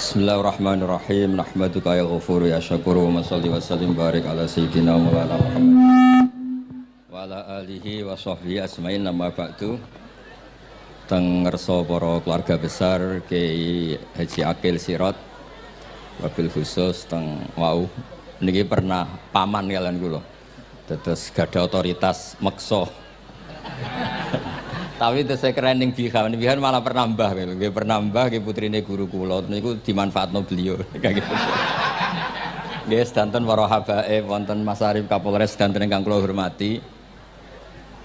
Bismillahirrahmanirrahim. Nahmaduka ya ghafuru ya syakuru wa salli wa sallim barik ala sayyidina Maulana Muhammad wa ala alihi wa sahbihi asma'in nama ba'du. Teng ngerso para keluarga besar Kiai Haji Akil Sirot wabil khusus teng wau niki pernah paman kalian kula. Dados gadah otoritas meksa. Tapi itu saya keren yang bihan malah pernah mbah gitu. Nggih pernah mbah nggih putrine guru kula niku dimanfaatno beliau kayak gitu. Nggih sedanten para habaib wonten Mas Arif Kapolres sedanten ingkang kula hormati.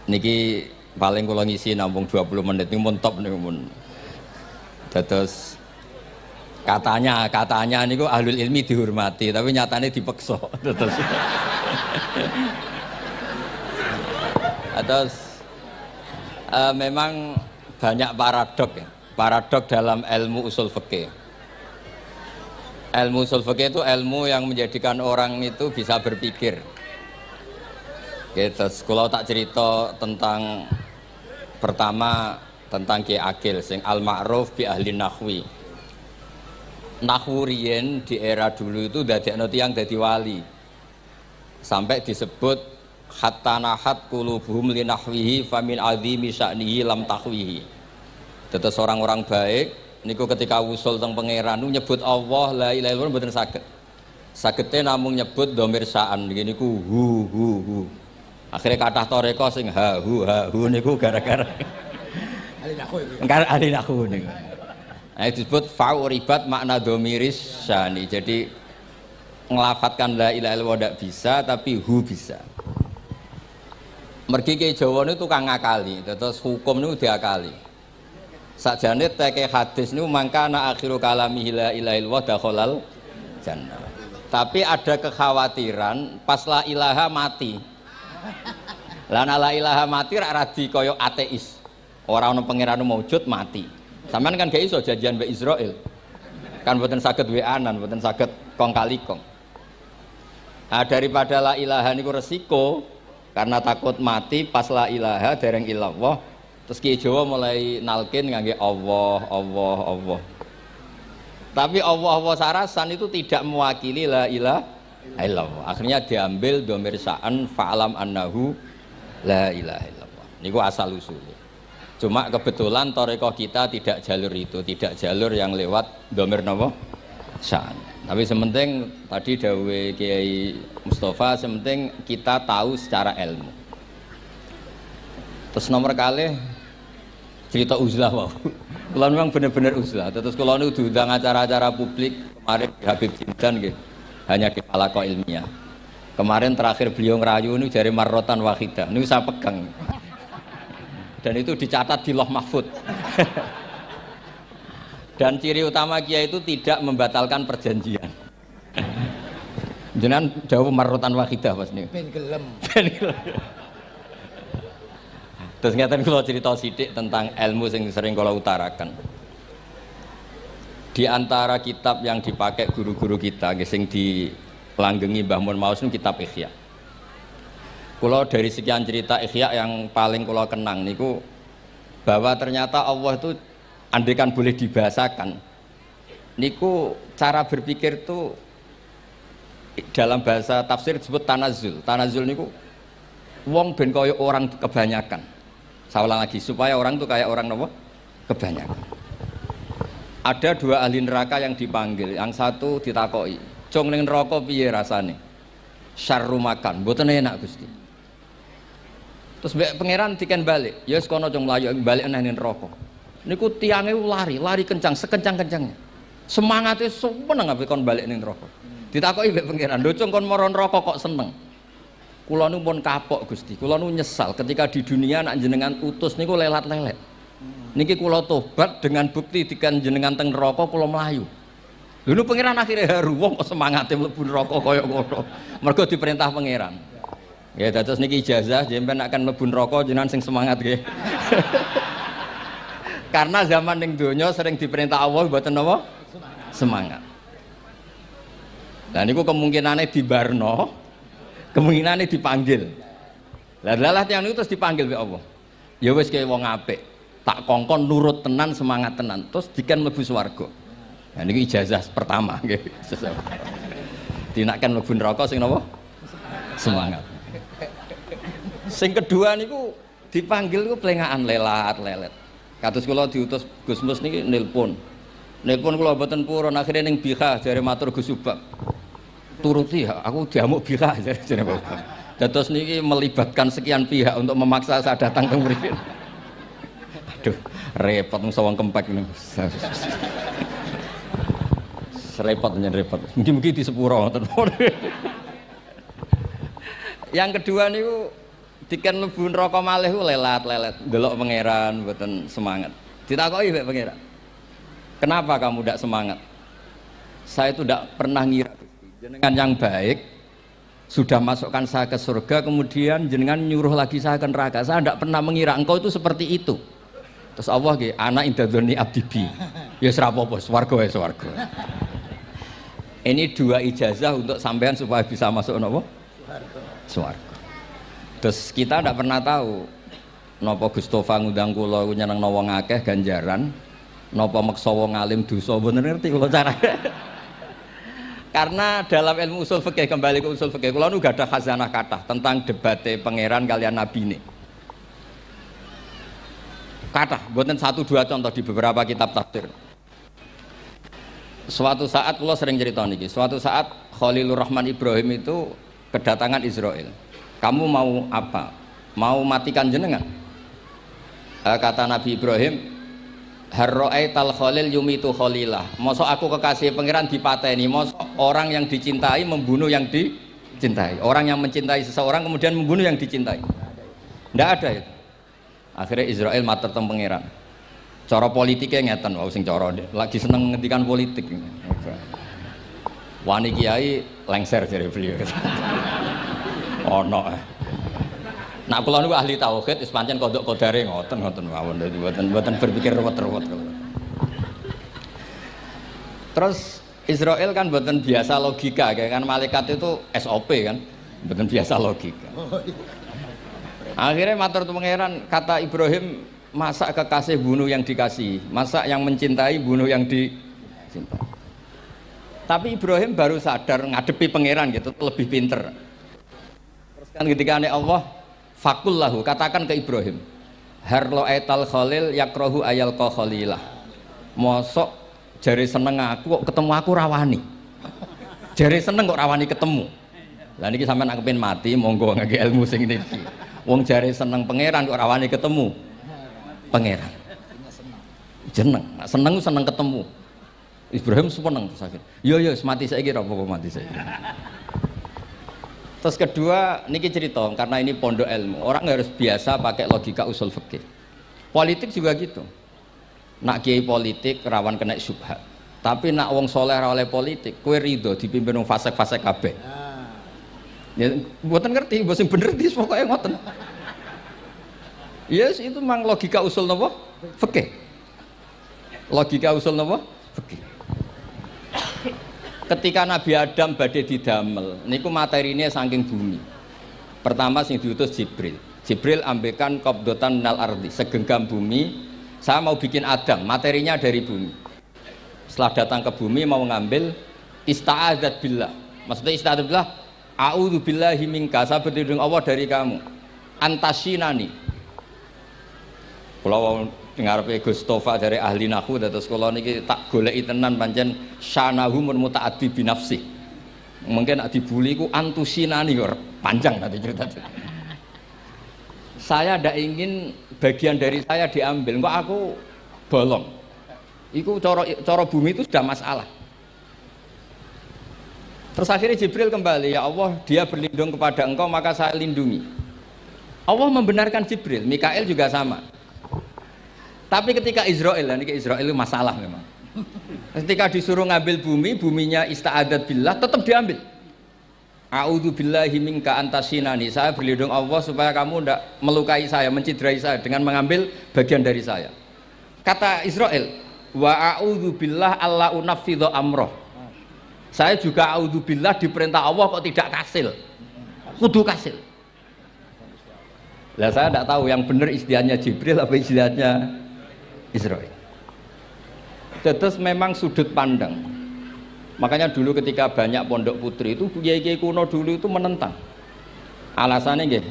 Niki paling kula ngisi nampung 20 menit niku mun top niku mun. Dados katanya niku ahlul ilmi dihormati tapi nyatane dipeksa. Terus memang banyak paradok dalam ilmu usul fikih. Ilmu usul fikih itu ilmu yang menjadikan orang itu bisa berpikir. Gitu. Kalau tak cerita tentang pertama tentang Kiai Akil sing al-ma'ruf bi ahli nahwi. Nahwu riyen di era dulu itu dadekno tiyang dadi wali. Sampai disebut hatta nahat qulubuhum li nahwihi famin azimi sya'nihi lam tahwihi. Tetes orang-orang baik niku ketika usul teng pangeran nyebut Allah la ilaha illallah mboten saged. Sagete namung nyebut dhamir sya'an niki niku hu. Akhire kathah toreko sing ha hu niku gara-gara ahli nahwu niku. Nah disebut fa'uribat makna dhamiris sya'ni. Jadi ngelafatkan la ilaha illallah ndak bisa tapi hu bisa. Mergi ke Jawa ini tukang ngakali, terus hukum ini diakali. Sakjane teke hadis ini mangkana akhiru kalamihi la ilaha illallah dakhalal jannah. Tapi ada kekhawatiran pas la ilaha mati. Lah la ilaha mati rak radi kaya ateis. Ora ana pangeran maujud mati. Sampeyan kan gak iso janjian mbek Israil. Kan mboten saged weanan, mboten saged kong kali kong. Nah, daripada la ilaha niku resiko karena takut mati pas la ilaha dereng illallah terus Kiai Jawa mulai nalkin ngangge Allah. Tapi Allah sarasan itu tidak mewakili la ilaha illallah. Akhirnya diambil dhamir sya'an fa'alam annahu la ilaha illallah. Niku asal usulnya. Cuma kebetulan thariqah kita tidak jalur itu, tidak jalur yang lewat dhamir napa? Sya'an. Tapi sementing tadi dawuhe Kiai Mustafa, sementing kita tahu secara ilmu. Terus nomor kali cerita uzlah wow. Kalau memang benar-benar uzlah. Terus kalau ini diundang acara-acara publik kemarin Habib Jindan gitu, hanya di halaqah ilmiah. Kemarin terakhir beliau ngerayu ini dari marrotan wahidah. Ini saya pegang. Dan itu dicatat di Lauh Mahfud. Dan ciri utama kiai itu tidak membatalkan perjanjian. Jenengan dawuh marrotan wahidah pas niku. Ben gelem. Terus ngeten kula cerita sithik tentang ilmu yang sering kula utarakan. Di antara kitab yang dipakai guru-guru kita sing dilanggengi Mbah Mun Maus niku kitab Ihya. Kula dari sekian cerita Ihya yang paling kula kenang niku bahwa ternyata Allah itu andaikan boleh dibahasakan niku cara berpikir tuh dalam bahasa tafsir disebut tanazul niku wong ben kaya orang kebanyakan. Saya ulang lagi supaya orang tuh kayak orang apa? Kebanyakan. Ada dua ahli neraka yang dipanggil, yang satu ditakoki cung ning neraka piye rasane? Syarru makan mboten enak Gusti. Terus mbek pangeran diken balik ya wis kono cung mlayu balik nang neraka. Niku tiangnya lari kencang, sekencang-kencangnya. Semangatnya seneng ambek kon balik ning neraka. Ditakoki mbek pangeran, "Lho cung kon mara neraka kok seneng?" Kula nu pun kapok Gusti, kula nu nyesal ketika di dunia nak jenengan utus niku lelat-lelet. Niki kula tobat dengan bukti dikan jenengan teng neraka kula mlayu. Lho nu pangeran akhirnya haru wong kok semangate mlebu neraka kaya ngono. Mergo diperintah pangeran. Ya dados niki ijazah jenengan akan mlebu neraka jenengan sing semangat nggih. Karena zaman ning donya sering diperintah Allah mboten napa? Semangat. Lah niku kemungkinane dibarno, kemungkinane dipanggil. Lah tiyang niku terus dipanggil oleh Allah. Ya wis kaya wong apik, tak kongkon nurut tenan, semangat tenan, terus diken mlebu swarga. Nah ini ijazah pertama nggih. Dinakkan mlebu neraka sing napa? Semangat. Sing kedua niku dipanggil ku plengakan lelat lelet. Kados kula diutus Gus Mus niki nelpon. Nelpon kula mboten purun akhire ning Bika jare matur Gus Subak. Turuti ya, aku diamuk Bika jare Bapak. Dados niki melibatkan sekian pihak untuk memaksa saya datang ke mriki. Aduh, repot wong sawang kempek niku. Repot nyen repot. Mugi-mugi di sepuro ngoten. Yang kedua niku diken mlebu neraka malih ku lelat-lelet, ndelok pangeran mboten semangat. Ditakoki mek pangeran. Kenapa kamu tidak semangat? Saya itu tidak pernah ngira jenengan yang baik sudah masukkan saya ke surga, kemudian jenengan nyuruh lagi saya ke neraka. Saya tidak pernah mengira engkau itu seperti itu. Terus Allah nggih, ana indadzoni abdibi. Ya ora apa-apa, swarga wae swarga. Ini dua ijazah untuk sampean supaya bisa masuk napa? Swarga. Terus kita tidak pernah tahu napa Gustofa ngundang kula nyenengno wong akeh ganjaran, napa meksa wong alim dosa, mboten ngerti kula carane. Karena dalam ilmu usul fikih, kembali ke usul fikih, kula nu gadah khazanah kathah tentang debate pangeran kalian nabine. Kathah, mboten satu dua contoh di beberapa kitab tafsir. Suatu saat kula sering cerita niki, suatu saat Khalilur Rahman Ibrahim itu kedatangan Israel. Kamu mau apa? Mau matikan jenengan? Kata Nabi Ibrahim, harro'aital khalil yumitu khalilah. Mosok aku kekasih pangeran dipateni, mosok orang yang dicintai membunuh yang dicintai. Orang yang mencintai seseorang kemudian membunuh yang dicintai. Ndak ada itu. Akhirnya Israel matur teng pangeran. Cara politiknya ngeten, wau sing cara lagi seneng ngendikan politik. Wani kiai lengser jare beliau. Ono. Nak kula niku ahli tauhid wis pancen kodok kodare ngoten mawon, dadi mboten berpikir ruwet-ruwet. Terus Israel kan mboten biasa logika, kan malaikat itu SOP kan, mboten biasa logika. Akhirnya matur tu pangeran, kata Ibrahim, masa kekasih bunuh yang dikasih, masa yang mencintai bunuh yang dicintai. Tapi Ibrahim baru sadar ngadepi pangeran gitu, lebih pinter. Terus kan ketika Allah fakullahu, katakan ke Ibrahim, harlo etal khalil yakrohu ayal ko khalilah. Mosok jari seneng aku kok ketemu aku rawani. Jari seneng kok rawani ketemu. Lah niki sampean aku pengen mati, monggo ngangge ilmu sing niki. Wong jari seneng pangeran kok rawani ketemu pangeran. Seneng seneng ketemu. Ibrahim seneng terus akhir. Yo mati saiki ora apa-apa mati saiki. Terus kedua, niki cerita karena ini pondok ilmu. Orang harus biasa pakai logika usul fikih. Politik juga gitu. Nak kiai politik rawan kena syubhat. Tapi nak wong soleh ra oleh politik, kowe ridho dipimpin wong fasik-fasik kabeh. Ya mboten ngerti, mbok sing bener dis pokoke ngoten. Yes, itu memang logika usul napa? Fikih. Logika usul napa? Fikih. Ketika Nabi Adam badhe didamel, niku materinya saking bumi. Pertama sing diutus Jibril. Jibril ambekan qabdotan minal ardi, segenggam bumi. Saya mau bikin Adam, materinya dari bumi. Setelah datang ke bumi mau ngambil ista'adzat billah. Maksudnya ista'adzat billah, a'udzu billahi minka, saya berlindung Allah dari kamu. Antasinani. Kalau ngarepe Gustofa dari ahli nahwu terus kula niki tak goleki tenan pancen syanahu mun mutaaddi bi nafsi. Mungkin nek dibuli ku antusinani kok panjang nanti cerita. Saya ndak ingin bagian dari saya diambil, kok aku bolong. Iku cara bumi itu sudah masalah. Terus akhirnya Jibril kembali, ya Allah, dia berlindung kepada engkau maka saya lindungi. Allah membenarkan Jibril, Mikail juga sama. Tapi ketika Israel, ini Israel itu masalah memang. Ketika disuruh ngambil bumi, buminya ista'adat billah, tetap diambil. A'udzu billahi minka antasinani. Saya berlindung Allah supaya kamu tidak melukai saya, menciderai saya dengan mengambil bagian dari saya. Kata Israel, wa a'udzu billah alla unaffidha amroh. Saya juga a'udzu billah diperintah Allah kok tidak kasil. Kudu kasil. Lah saya tidak tahu yang benar istilahnya Jibril apa istilahnya Israel. Terus memang sudut pandang. Makanya dulu ketika banyak pondok putri itu kiai-kiai kuno dulu itu menentang. Alasannya nggih,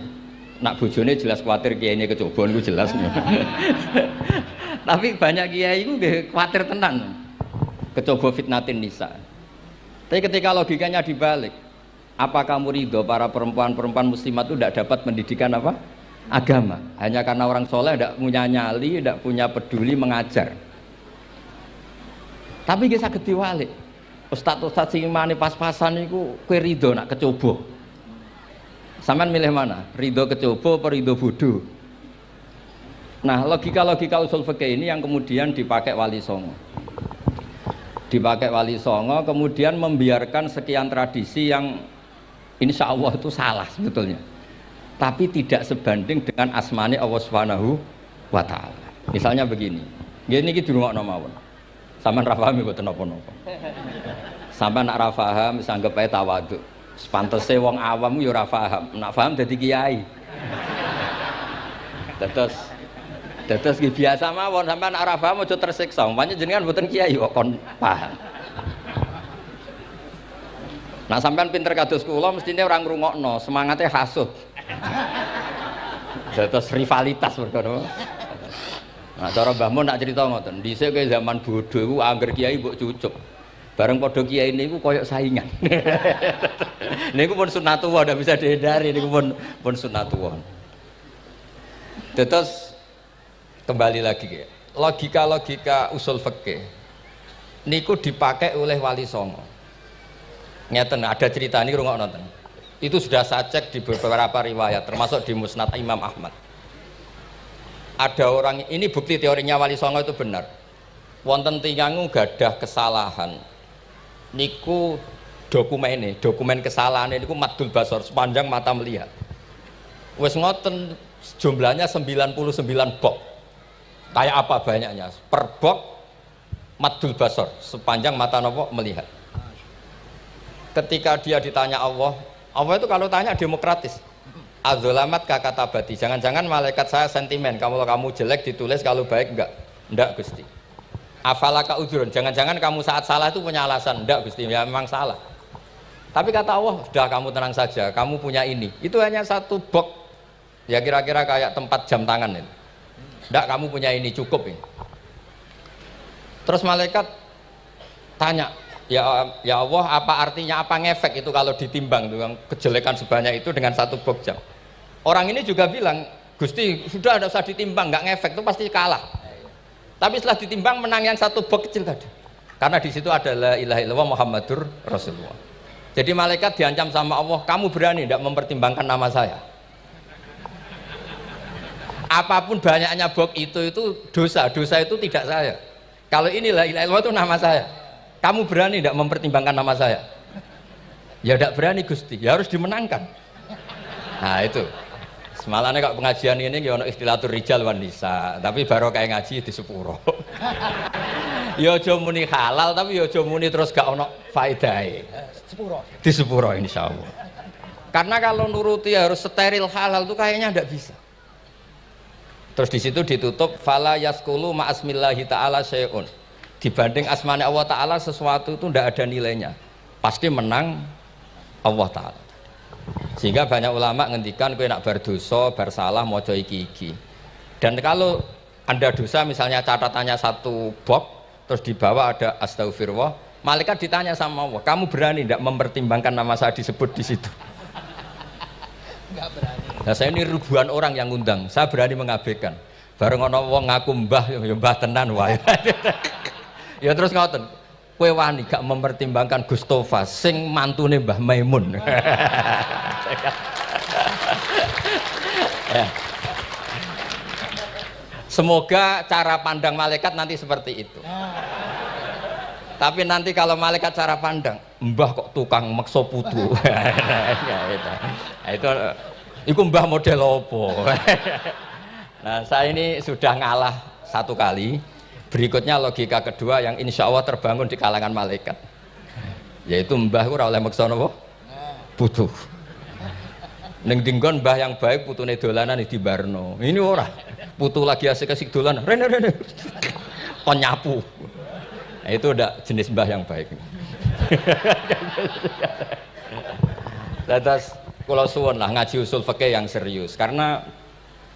nak bojone jelas khawatir kiainya kecobaan itu jelas. Tapi banyak kiai itu nggih khawatir tenan. Kecoba fitnatin nisa. Tapi ketika logikanya dibalik, apa kamu ridho para perempuan-perempuan muslimat itu tidak dapat pendidikan apa? Agama. Hanya karena orang soleh tidak punya nyali, tidak punya peduli mengajar. Tapi nggih saged diwalik. Ustaz-ustaz sing imane pas-pasan niku kowe ridho nak kecoba. Sampeyan milih mana? Ridho kecoba apa ridho bodoh? Nah, logika-logika usul fikih ini yang kemudian dipakai Wali Songo. Dipakai Wali Songo kemudian membiarkan sekian tradisi yang insya Allah itu salah sebetulnya. Tapi tidak sebanding dengan asmane Allah Subhanahu wa taala. Misalnya begini. Nggih niki dirungokno mawon. Sampeyan ra paham mboten napa-napa. Sampeyan nak ra paham wis anggap ae tawadhu. Sepantese wong awam yo ora paham. Nak paham dadi kiai. Terus biasa mawon sampeyan nak ra paham aja tersiksa. Umpamane jenengan mboten kiai kok kon paham. Nah sampean pinter kados kula mestine ora ngrungokno, semangate hasud. Terus rivalitas perkara. Nah cara Mbah Mun nak cerita ngoten, dhisik ke zaman bodho iku angger kiai mbok cucuk. Bareng padha kiai niku koyok saingan. Niku pun sunatullah ndak bisa dihindari niku pun sunatullah. Terus kembali lagi ya. Logika-logika usul fikih niku dipakai oleh Wali Songo. Ngeten ada cerita ini rungokno nonton. Itu sudah saya cek di beberapa riwayat termasuk di Musnad Imam Ahmad. Ada orang ini bukti teorinya Wali Songo itu benar. Wonten tiyang gadah kesalahan. Niku dokumen kesalahan niku madul basor sepanjang mata melihat. Wes ngoten jumlahnya 99 bok. Kayak apa banyaknya? Per bok madul basor sepanjang mata nopo melihat. Ketika dia ditanya Allah itu kalau tanya demokratis. Adzolamat kakatabati. Jangan-jangan malaikat saya sentimen. Kalau kamu jelek ditulis, kalau baik enggak. Enggak Gusti. Afalaka udhurun. Jangan-jangan kamu saat salah itu punya alasan. Enggak Gusti, ya memang salah. Tapi kata Allah, sudah kamu tenang saja. Kamu punya ini. Itu hanya satu box. Ya kira-kira kayak tempat jam tangan itu. Enggak, kamu punya ini, cukup ini. Terus malaikat tanya, ya Allah, apa artinya, apa ngefek itu kalau ditimbang dengan kejelekan sebanyak itu dengan satu box jam. Orang ini juga bilang, Gusti sudah ada usah ditimbang, nggak ngefek itu pasti kalah. Tapi setelah ditimbang menang yang satu box kecil tadi. Karena di situ ada la ilaha illallah Muhammadur Rasulullah. Jadi malaikat diancam sama Allah, kamu berani tidak mempertimbangkan nama saya? Apapun banyaknya box itu dosa itu tidak saya. Kalau ini la ilaha illallah itu nama saya. Kamu berani tidak mempertimbangkan nama saya? Ya tidak berani Gusti, ya harus dimenangkan. Nah itu semalannya kalau pengajian ini ya ono ikhtilatur rijal wan nisa, tapi baru kayak ngaji di sepuro. Ya aja muni halal tapi ya aja muni terus gak ono faedahe. Sepuro. Di sepuro insyaallah. Karena kalau nuruti harus steril halal itu kayaknya tidak bisa. Terus di situ ditutup fala yaskulu ma'asmillahi ta'ala syai'un. Dibanding asmane Allah Ta'ala sesuatu itu tidak ada nilainya, pasti menang Allah Ta'ala. Sehingga banyak ulama ngendikan kowe nak berdosa, bersalah maca iki. Dan kalau Anda dosa misalnya catatannya satu box terus di bawah ada astagfirullah, malaikat ditanya sama Allah, kamu berani tidak mempertimbangkan nama saya disebut di situ? Enggak berani. Nah, saya ini ribuan orang yang ngundang, saya berani mengabaikan. Bareng ana wong ngaku mbah ya mbah tenan wae. Ya terus ngoten, kowe wani gak mempertimbangkan Gustofa sing mantune Mbah Maimun. Ya. Semoga cara pandang malaikat nanti seperti itu. Tapi nanti kalau malaikat cara pandang, mbah kok tukang maksa putu. Itu mbah model opo. Nah saya ini sudah ngalah satu kali. Berikutnya logika kedua yang insya Allah terbangun di kalangan malaikat, yaitu mbah ora oleh maksa napa putu. Ning dinggon mbah yang baik putune dolanan di barno. Ini ora putu lagi asik-asik dolan. Rene kon nyapu. Nah, itu udah jenis mbah yang baik. Terus kalau suwun lah ngaji usul fikih yang serius karena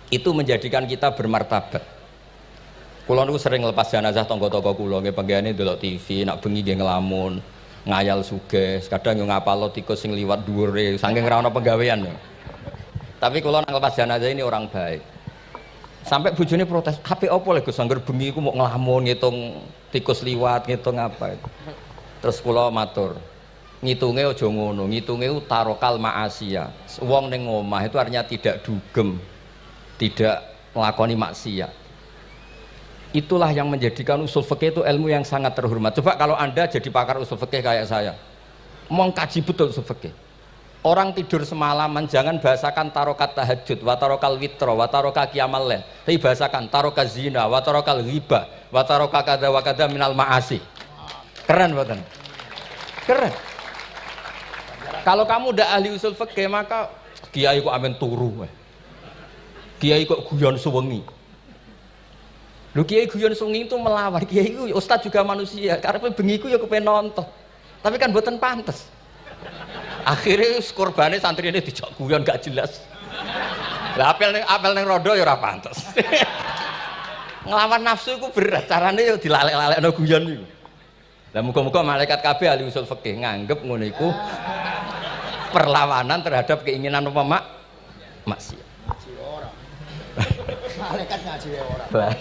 itu menjadikan kita bermartabat. Kulo niku sering lepas jenazah tangga-tangga kulo nggih penggane delok TV, nak bengi nggih ngelamun, ngayal sugih, kadang yo ngapalo tikus sing liwat dhuwure saking ora ana penggawean. Tapi kulo nang lepas jenazah ini orang baik. Sampai bojone protes, "HP opo lho Gus angger bengi iku mau ngelamun ngitung tikus liwat, ngitung apa." Terus kulo matur, ngitunge aja ngono, ngitunge tarokal ma'asiya. Wong ning omah itu artinya tidak dugem, tidak melakoni maksiat. Itulah yang menjadikan usul fikih itu ilmu yang sangat terhormat. Coba kalau Anda jadi pakar usul fikih kayak saya, mengkaji betul usul fikih. Orang tidur semalaman jangan bahasakan tarokat tahajud, wa tarokal witro, wa taroka qiyamal lail. Tapi bahasakan taroka zina, wa tarokal ghibah, wa taroka kada wa kada minal ma'asi. Keren buatan? Keren. Kalau kamu udah ahli usul fikih maka kiai kok amen turu. Kiai kok guyon suwengi. Lho kiai guyon sungi itu melawan, kiai itu ustaz juga manusia, karena bengi itu ya kepengen nonton, tapi kan buatan pantas. Akhirnya korbannya santri ini dijak guyon gak jelas. Lah apel neng rodo ya ora pantas. Ngelawan nafsu itu berat, caranya ya dilalek-lalek no guyon itu. Lah muga-muga malaikat kabeh ahli usul fikih nganggep ngono iku perlawanan terhadap keinginan apa maksiat. Malaikat ngaji orang.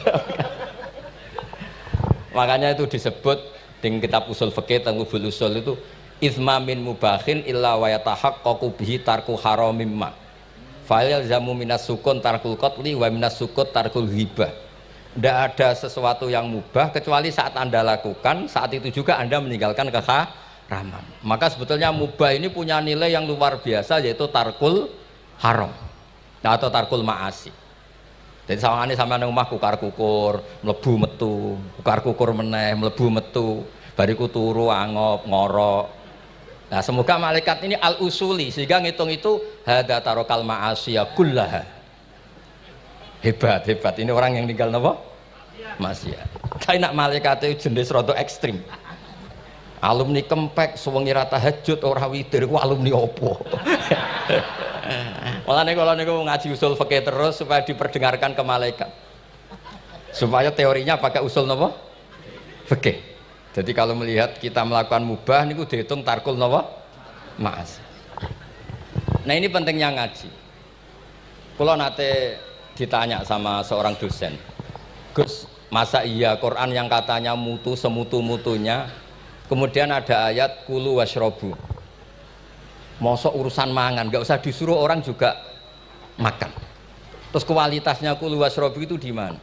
Makanya itu disebut di kitab usul fikih Tanwibul Usul itu izma min mubahin illa wa yatahaqqaqu bihi tarku haramim ma. Fa yalzamu minas sukun tarkul qatli wa minas sukut tarkul ghibah. Tidak ada sesuatu yang mubah kecuali saat Anda lakukan, saat itu juga Anda meninggalkan keharaman. Maka sebetulnya mubah ini punya nilai yang luar biasa yaitu tarkul haram atau tarkul ma'asi. Jadi sawangane sampean nang omah kukar-kukur, mlebu metu, kukar-kukur meneh, mlebu metu, bariku turu angop, ngorok. Nah, semoga malaikat ini al-usuli sehingga ngitung itu hadza tarokal ma'asiya kullaha. Hebat. Ini orang yang tinggal napa? Maksiat. Tapi nak malaikat itu jenis rada ekstrim. Alumni kempek suwengi ra tahajud ora witir ku alumni opo? Mulane kalau niku ngaji usul fikih terus supaya diperdengarkan ke malaikat. Supaya teorinya pakai usul napa? Fikih. Jadi kalau melihat kita melakukan mubah niku dihitung tarkul napa? Ma'as. Nah, ini pentingnya ngaji. Kula nate ditanya sama seorang dosen. Gus, masa iya Quran yang katanya mutu semutu-mutunya kemudian ada ayat kulu washrobu. Mosok urusan mangan, nggak usah disuruh orang juga makan. Terus kualitasnya kulu wasrobi itu di mana?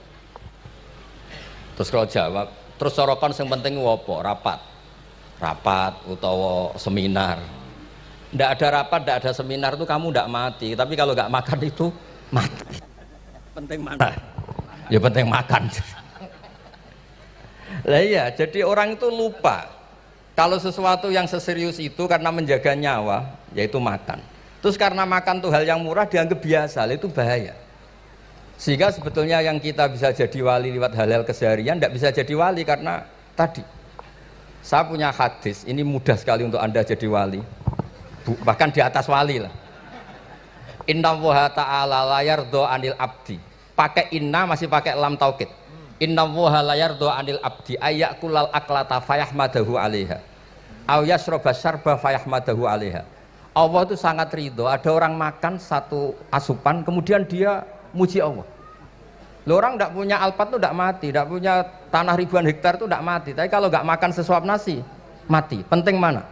Terus kalau jawab, terus sorokan yang penting wopo, rapat utawa seminar. Nggak ada rapat, nggak ada seminar itu kamu nggak mati. Tapi kalau nggak makan itu mati. Penting mana? Ya penting makan. Lah iya, jadi orang itu lupa. Kalau sesuatu yang seserius itu karena menjaga nyawa, yaitu makan. Terus karena makan tuh hal yang murah dianggap biasa, itu bahaya. Sehingga sebetulnya yang kita bisa jadi wali lewat hal-hal keseharian, tidak bisa jadi wali karena tadi. Saya punya hadis, ini mudah sekali untuk Anda jadi wali. Bahkan di atas wali lah. Inna woha ta'ala layar do anil abdi. Pakai inna masih pakai lam taukid. Inna woha layar do anil abdi ayakulal aklata fayahmadahu alaiha aw yasroba syarba fayahmadahu alaiha. Allah itu sangat ridho ada orang makan satu asupan kemudian dia muji Allah. Loh, orang tidak punya alpat itu tidak mati, tidak punya tanah ribuan hektar itu tidak mati, tapi kalau nggak makan sesuap nasi mati. Penting mana?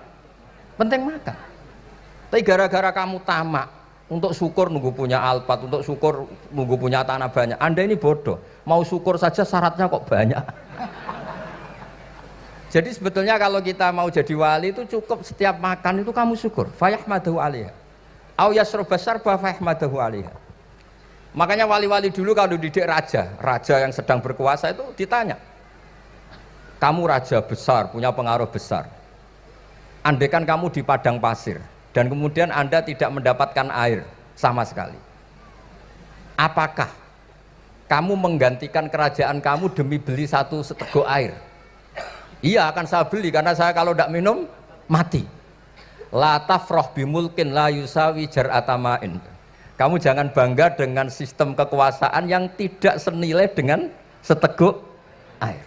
Penting makan. Tapi gara-gara kamu tamak untuk syukur nunggu punya alpat, untuk syukur nunggu punya tanah banyak, Anda ini bodoh. Mau syukur saja syaratnya kok banyak. Jadi sebetulnya kalau kita mau jadi wali itu cukup setiap makan itu kamu syukur. Fayahmadahu alaiha. Au yasroba syarba fayahmadahu alaiha. Makanya wali-wali dulu kalau didik raja yang sedang berkuasa itu ditanya, kamu raja besar, punya pengaruh besar. Andaikan kamu di padang pasir dan kemudian Anda tidak mendapatkan air sama sekali, apakah kamu menggantikan kerajaan kamu demi beli satu seteguk air? Iya akan saya beli karena saya kalau tidak minum mati. La tafrah bimulkin la yusawi jar'atamain. Kamu jangan bangga dengan sistem kekuasaan yang tidak senilai dengan seteguk air.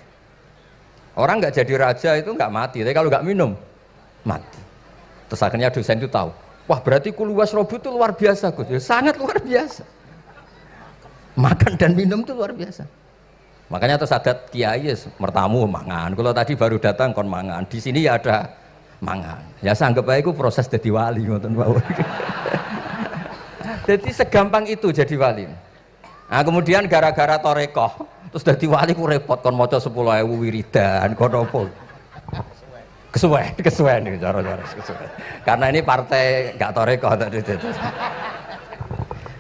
Orang nggak jadi raja itu nggak mati, tapi kalau nggak minum mati. Terus akhirnya dosen itu tahu, wah berarti kuluwas robu itu luar biasa Gus, ya, sangat luar biasa. Makan dan minum itu luar biasa. Makanya terus adat kiai mertamu mangan. Kalau tadi baru datang kon mangan, di sini ya ada mangan. Ya saya anggap aja itu proses jadi wali ngoten Pak. Jadi segampang itu jadi wali. Nah kemudian gara-gara torekoh terus jadi wali ku repot kon maca 10.000 wiridan kon opo. Kesuwen nih cara-cara kesuwen. Karena ini partai gak torekoh tadi.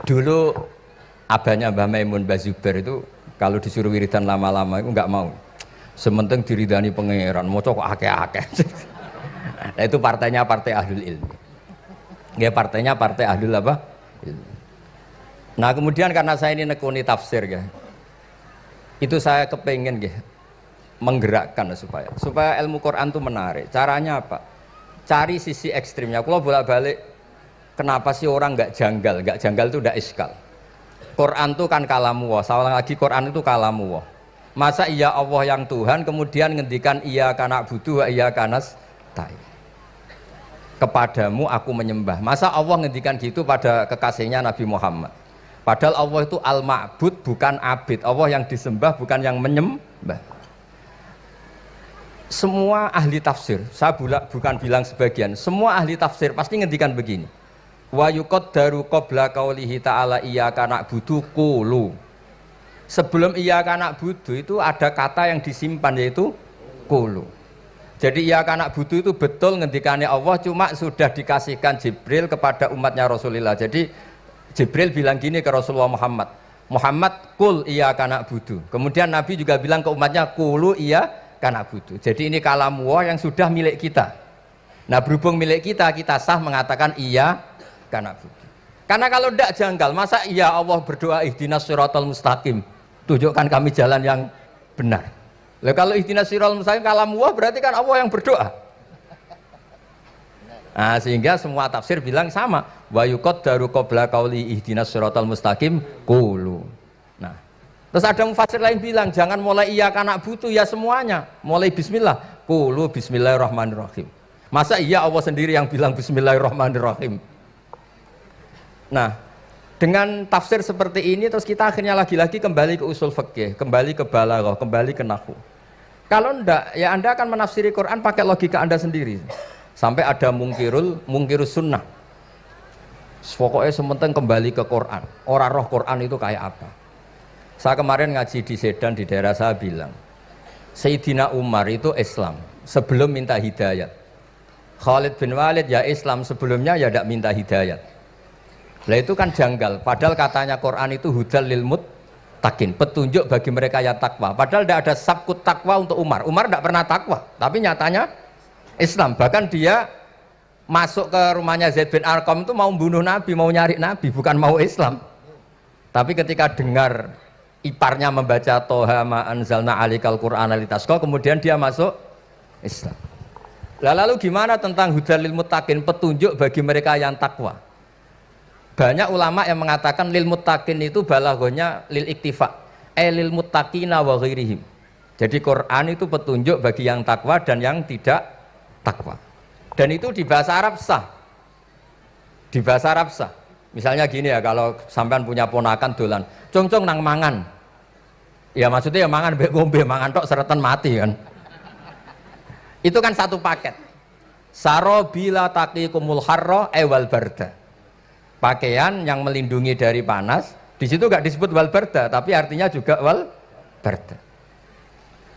Dulu abahnya Mbah Maimun Mbah Zubair itu kalau disuruh wiridan lama-lama itu nggak mau. Sementing diridani pangeran, maca kok akeh-akeh. Nah, itu partainya partai ahlul ilmi. Ya partainya partai ahlul apa? Ilmi. Nah kemudian karena saya ini nekuni tafsir ya, itu saya kepengen ya, menggerakkan supaya ilmu Quran itu menarik. Caranya apa? Cari sisi ekstrimnya. Kalau bolak-balik, kenapa sih orang nggak janggal? Nggak janggal itu udah iskal. Quran itu kan kalamu Allah. Saya ulang lagi, Quran itu kalamu Allah. Masa iya Allah yang Tuhan kemudian ngendikan iya kana butuh iya kanas tai. Kepadamu aku menyembah. Masa Allah ngendikan gitu pada kekasihnya Nabi Muhammad. Padahal Allah itu al-ma'bud bukan abid. Allah yang disembah bukan yang menyembah. Semua ahli tafsir, saya bukan bilang sebagian, semua ahli tafsir pasti ngendikan begini. Wa yuqaddaru qabla qaulihi ta'ala iyyaka na'budu qulu. Sebelum iyyaka na'budu itu ada kata yang disimpan yaitu qulu. Jadi iyyaka na'budu itu betul ngendikane Allah, cuma sudah dikasihkan Jibril kepada umatnya Rasulullah. Jadi Jibril bilang gini ke Rasulullah Muhammad, Muhammad qul iyyaka na'budu. Kemudian Nabi juga bilang ke umatnya qulu iyyaka na'budu. Jadi ini kalam Allah yang sudah milik kita. Nah berhubung milik kita, kita sah mengatakan iya karena kalau tidak janggal, masa iya Allah berdoa ihdinas siratal mustaqim, tunjukkan kami jalan yang benar. Lah kalau ihdinas siratal mustaqim kalam Allah berarti kan Allah yang berdoa. Nah, sehingga semua tafsir bilang sama, wa yuqaddaru qabla qauli ihdinas siratal mustaqim qulu. Nah, terus ada mufassir lain bilang jangan mulai iya karena butuh ya semuanya, mulai bismillah, qulu bismillahirrahmanirrahim. Masa iya Allah sendiri yang bilang bismillahirrahmanirrahim. Nah, dengan tafsir seperti ini terus kita akhirnya lagi-lagi kembali ke usul fikih, kembali ke balaghah, kembali ke nahwu. Kalau enggak, ya Anda akan menafsiri Quran pakai logika Anda sendiri. Sampai ada mungkirus sunnah. Pokoknya sementing kembali ke Quran. Orang roh Quran itu kayak apa? Saya kemarin ngaji di Sedan di daerah saya bilang, Sayyidina Umar itu Islam sebelum minta hidayat. Khalid bin Walid ya Islam sebelumnya ya tidak minta hidayat. Lah itu kan janggal, padahal katanya Quran itu hudal lil muttaqin, petunjuk bagi mereka yang takwa. Padahal tidak ada sabkut takwa untuk Umar. Umar tidak pernah takwa, tapi nyatanya Islam. Bahkan dia masuk ke rumahnya Zaid bin Arqam itu mau bunuh Nabi, mau nyari Nabi, bukan mau Islam. Tapi ketika dengar iparnya membaca Toha ma anzalna alikal Qur'ana litasqa, kemudian dia masuk Islam. Lalu gimana tentang hudal lil muttaqin, petunjuk bagi mereka yang takwa? Banyak ulama yang mengatakan lil muttaqin itu balaghahnya lil iktifa, lil muttaqina wa ghairihim. Jadi Quran itu petunjuk bagi yang takwa dan yang tidak takwa. Dan itu di bahasa Arab sah. Di bahasa Arab sah. Misalnya gini ya, kalau sampean punya ponakan dolan, cong-cong nang mangan. Ya maksudnya ya mangan mbek ngombe, mangan tok seretan mati kan. Itu kan satu paket. Sarobila taqikumul harra wal barda. Pakaian yang melindungi dari panas, di situ nggak disebut wal barda, tapi artinya juga wal barda.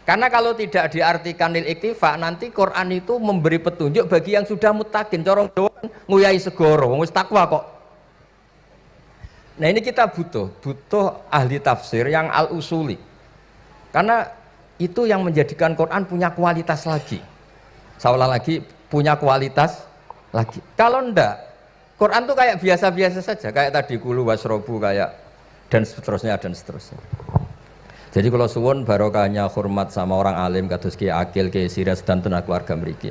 Karena kalau tidak diartikan lil iktifa, nanti Quran itu memberi petunjuk bagi yang sudah muttaqin. Corong doang nguyai segoro, wis takwa kok. Nah ini kita butuh ahli tafsir yang al-usuli. Karena itu yang menjadikan Quran punya kualitas lagi. Seolah lagi punya kualitas lagi. Kalau ndak, Quran tuh kayak biasa-biasa saja, kayak tadi kulu wasrobu kayak dan seterusnya dan seterusnya. Jadi kalau suwun barokahnya hormat sama orang alim kados Ki Akil, Ki Siras dan tenaga keluarga mriki.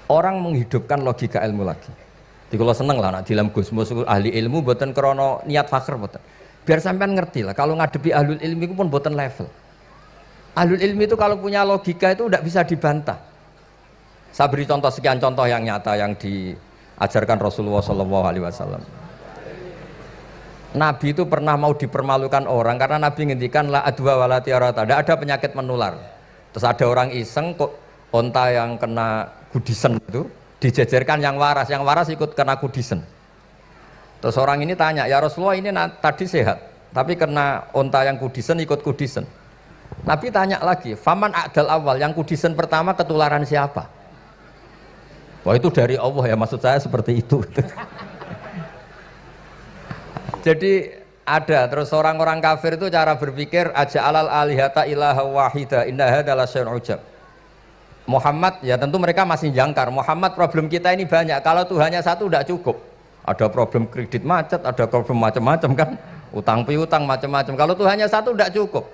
Orang menghidupkan logika ilmu lagi. Jadi kalau seneng lah nak dilam Gusmus ahli ilmu mboten krana niat fakir mboten. Biar sampean ngerti lah kalau ngadepi ahlul ilmi itu pun mboten level. Ahlul ilmi itu kalau punya logika itu tidak bisa dibantah. Saya beri contoh sekian contoh yang nyata yang diajarkan Rasulullah SAW. Nabi itu pernah mau dipermalukan orang karena Nabi ngendikan la adwa wala tiarata, tidak ada penyakit menular. Terus ada orang iseng kok onta yang kena kudisen itu dijejerkan yang waras ikut kena kudisen. Terus orang ini tanya, ya Rasulullah ini tadi sehat, tapi kena onta yang kudisen ikut kudisen. Nabi tanya lagi, faman a'dal awal, yang kudisen pertama ketularan siapa? Wah itu dari Allah ya, maksud saya seperti itu. Jadi ada terus orang-orang kafir itu cara berpikir aja alal alihata ilaha wahida inna hadalah syai'un ujab. Muhammad ya tentu mereka masih jangkar. Muhammad problem kita ini banyak. Kalau Tuhannya satu tidak cukup. Ada problem kredit macet, ada problem macam-macam kan, utang piutang macam-macam. Kalau Tuhannya satu tidak cukup.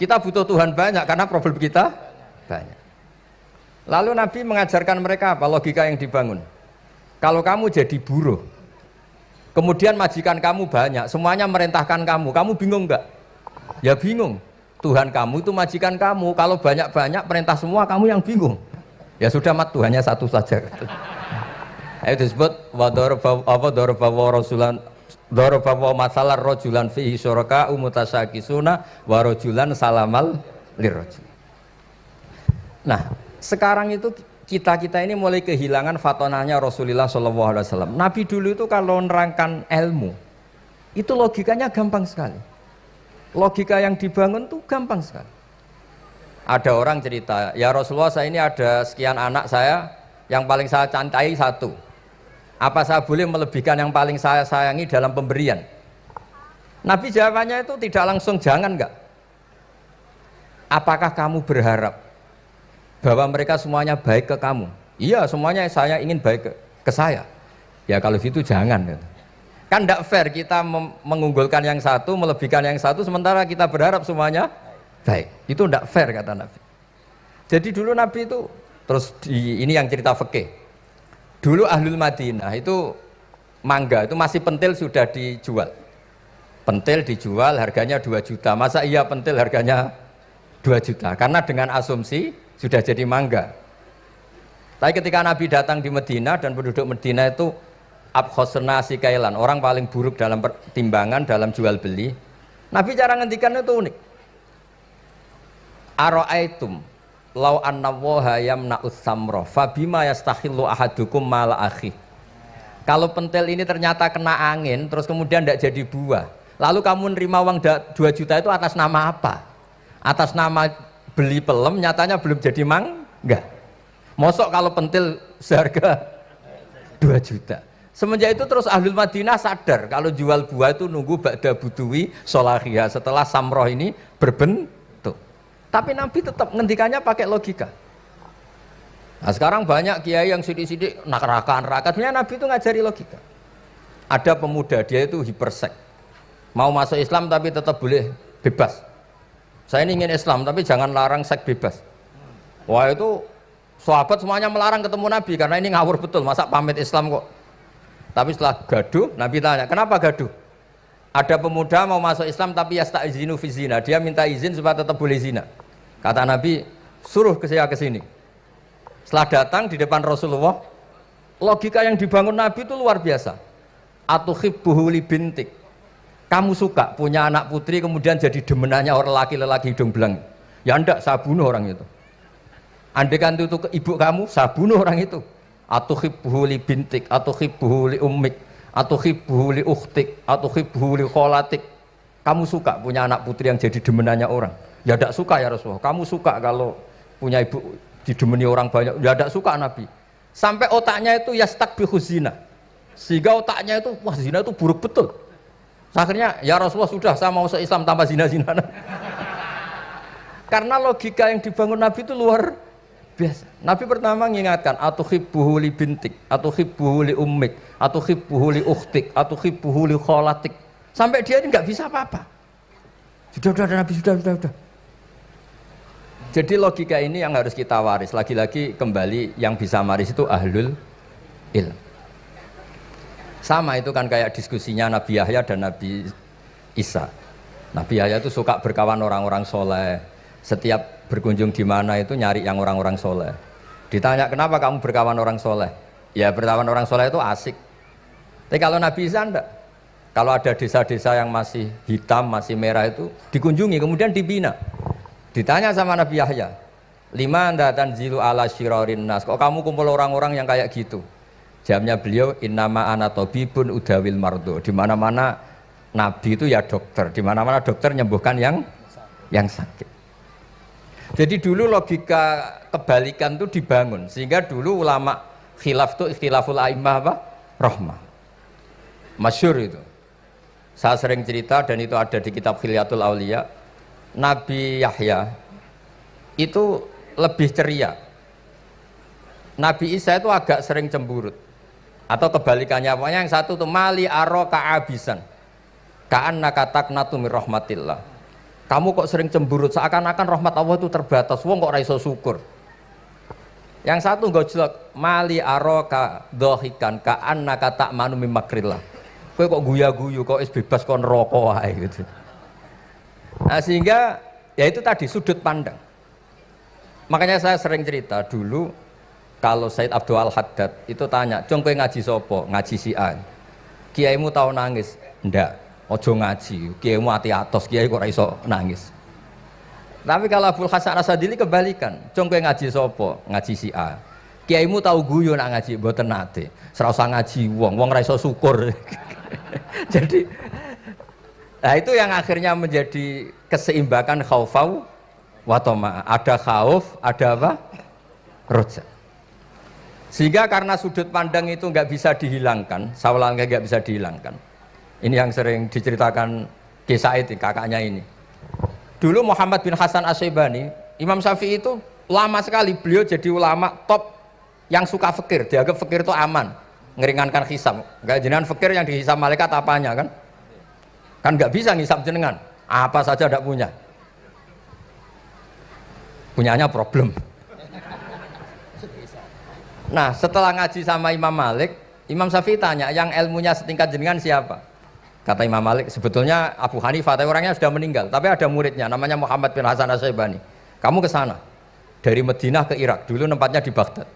Kita butuh Tuhan banyak karena problem kita banyak. Lalu Nabi mengajarkan mereka apa logika yang dibangun. Kalau kamu jadi buruh, kemudian majikan kamu banyak, semuanya merintahkan kamu bingung enggak? Ya bingung. Tuhan kamu itu majikan kamu, kalau banyak-banyak perintah semua kamu yang bingung. Ya sudah mat Tuhannya satu saja. Itu disebut dorobawa masalah rojulan fihi syuraka umutasakisuna warojulan salamal lirrojul. Nah sekarang itu kita ini mulai kehilangan fatonahnya Rasulullah SAW. Nabi dulu itu kalau nerangkan ilmu itu logikanya gampang sekali. Logika yang dibangun tuh gampang sekali. Ada orang cerita, ya Rasulullah saya ini ada sekian anak saya, yang paling saya cintai satu. Apa saya boleh melebihkan yang paling saya sayangi dalam pemberian? Nabi jawabannya itu tidak langsung jangan enggak. Apakah kamu berharap bahwa mereka semuanya baik ke kamu? Iya semuanya saya ingin baik ke saya. Ya kalau gitu jangan. Kan tidak fair kita mengunggulkan yang satu, melebihkan yang satu, sementara kita berharap semuanya baik. Itu tidak fair kata Nabi. Jadi dulu Nabi itu, terus ini yang cerita fikih. Dulu Ahlul Madinah itu mangga, itu masih pentil sudah dijual. Pentil dijual harganya 2 juta. Masa iya pentil harganya 2 juta? Karena dengan asumsi sudah jadi mangga. Tapi ketika Nabi datang di Medina dan penduduk Medina itu abkhosna sikailan, orang paling buruk dalam pertimbangan dalam jual beli. Nabi cara ngendikan itu unik. Aro'aitum lau anna waha yamna'us samroh fabima yastakhillu ahadukum mala akhi. Kalau pentil ini ternyata kena angin terus kemudian tidak jadi buah, lalu kamu nerima uang 2 juta itu atas nama apa? Atas nama beli pelem, nyatanya belum jadi mangga. Mosok kalau pentil seharga 2 juta. Semenjak itu terus Ahlul Madinah sadar kalau jual buah itu nunggu ba'da buduwi solahiyah, setelah samroh ini berbentuk. Tapi Nabi tetap ngendikannya pakai logika. Nah sekarang banyak kiai yang sidik-sidik neraka. Sebenarnya Nabi itu ngajari logika. Ada pemuda dia itu hipersek, mau masuk Islam tapi tetap boleh bebas. Saya ini ingin Islam tapi jangan larang seks bebas. Wah itu sahabat semuanya melarang ketemu Nabi karena ini ngawur betul, masa pamit Islam kok. Tapi setelah gaduh, Nabi tanya, kenapa gaduh? Ada pemuda mau masuk Islam tapi yasta'izinu fi zina, dia minta izin supaya tetap boleh zina. Kata Nabi, suruh saya ke sini. Setelah datang di depan Rasulullah, logika yang dibangun Nabi itu luar biasa. Atuhibbuhu li bintik. Kamu suka punya anak putri kemudian jadi demenannya orang laki-laki hidung belang. Ya enggak, saya bunuh orang itu. Andaikan itu ke ibu kamu, saya bunuh orang itu. Atuhibbuhu li bintik, atuhibbuhu li ummik, atuhibbuhu li ukhtik, atuhibbuhu li kholatik. Kamu suka punya anak putri yang jadi demenannya orang? Ya tidak suka ya Rasulullah. Kamu suka kalau punya ibu didemeni orang banyak? Ya tidak suka Nabi. Sampai otaknya itu yastakbihu zina. Sehingga otaknya itu, wah zina itu buruk betul. Akhirnya ya Rasulullah sudah, saya mau se-Islam tanpa zina-zina. Karena logika yang dibangun Nabi itu luar biasa. Nabi pertama mengingatkan atuhibbuhu li bintik, atuhibbuhu li ummik, atuhibbuhu li ukhtik, atuhibbuhu li kholatik. Sampai dia ini nggak bisa apa-apa. Sudah Nabi sudah. Jadi logika ini yang harus kita waris. Lagi-lagi kembali yang bisa waris itu ahlul ilm. Sama itu kan kayak diskusinya Nabi Yahya dan Nabi Isa. Nabi Yahya itu suka berkawan orang-orang soleh. Setiap berkunjung di mana itu nyari yang orang-orang soleh. Ditanya kenapa kamu berkawan orang soleh? Ya berkawan orang soleh itu asik. Tapi kalau Nabi Isa enggak. Kalau ada desa-desa yang masih hitam, masih merah itu dikunjungi kemudian dibina. Ditanya sama Nabi Yahya, lima anda tanzilu ala syirarin nas, kok kamu kumpul orang-orang yang kayak gitu? Jawabnya beliau, innama ana tabibun udawil mardo. Di mana-mana Nabi itu ya dokter, di mana-mana dokter menyembuhkan yang sakit. Jadi dulu logika kebalikan itu dibangun, sehingga dulu ulama khilaf itu ikhtilaful a'immah apa? Rahmah. Masyhur itu. Saya sering cerita dan itu ada di kitab Khilyatul Auliya. Nabi Yahya itu lebih ceria. Nabi Isa itu agak sering cemburut. Atau kebalikannya, pokoknya yang satu tuh mali aro ka'abisan. Ka'annaka taqnatu mir rahmatillah. Kamu kok sering cemburut, seakan-akan rahmat Allah itu terbatas. Wong kok ra iso syukur. Yang satu enggak jelek, mali aro ka dhahikan ka'annaka ta'manu mim makrillah. Kowe kok guya-guyu, kok is bebas kon neraka wae gitu. Nah sehingga ya itu tadi sudut pandang. Makanya saya sering cerita dulu kalau Said Abdul Al-Haddad itu tanya, "Cung kowe ngaji sapa?" Ngaji si A. Kiaimu tau nangis? Ndak. Ojo ngaji. Kiaimu ati atos, kiai kok ora iso nangis. Tapi kalau Abdul Hasan Asadili kebalikan, "Cung kowe ngaji sapa?" Ngaji si A. Kiaimu tau guyu nak ngaji mboten nate. Ora usah ngaji wong ora iso syukur. Jadi nah itu yang akhirnya menjadi keseimbangan khaufau wa tama. Ada khauf, ada apa? Roja. Sehingga karena sudut pandang itu nggak bisa dihilangkan, sawalangnya nggak bisa dihilangkan. Ini yang sering diceritakan Ki Said, kakaknya ini. Dulu Muhammad bin Hasan Asy-Syaibani, Imam Syafi'i itu lama sekali beliau jadi ulama top yang suka fikir, dianggap fikir itu aman, ngeringankan hisab. Enggak jenengan fikir yang dihisab malaikat apanya kan? Kan nggak bisa ngisap jenengan, apa saja tidak punya. Punyanya problem. Nah setelah ngaji sama Imam Malik, Imam Syafi'i tanya, yang ilmunya setingkat jenengan siapa? Kata Imam Malik, sebetulnya Abu Hanifah, tapi orangnya sudah meninggal, tapi ada muridnya namanya Muhammad bin Hasan Asy-Syaibani. Kamu ke sana dari Madinah ke Irak, dulu tempatnya di Baghdad.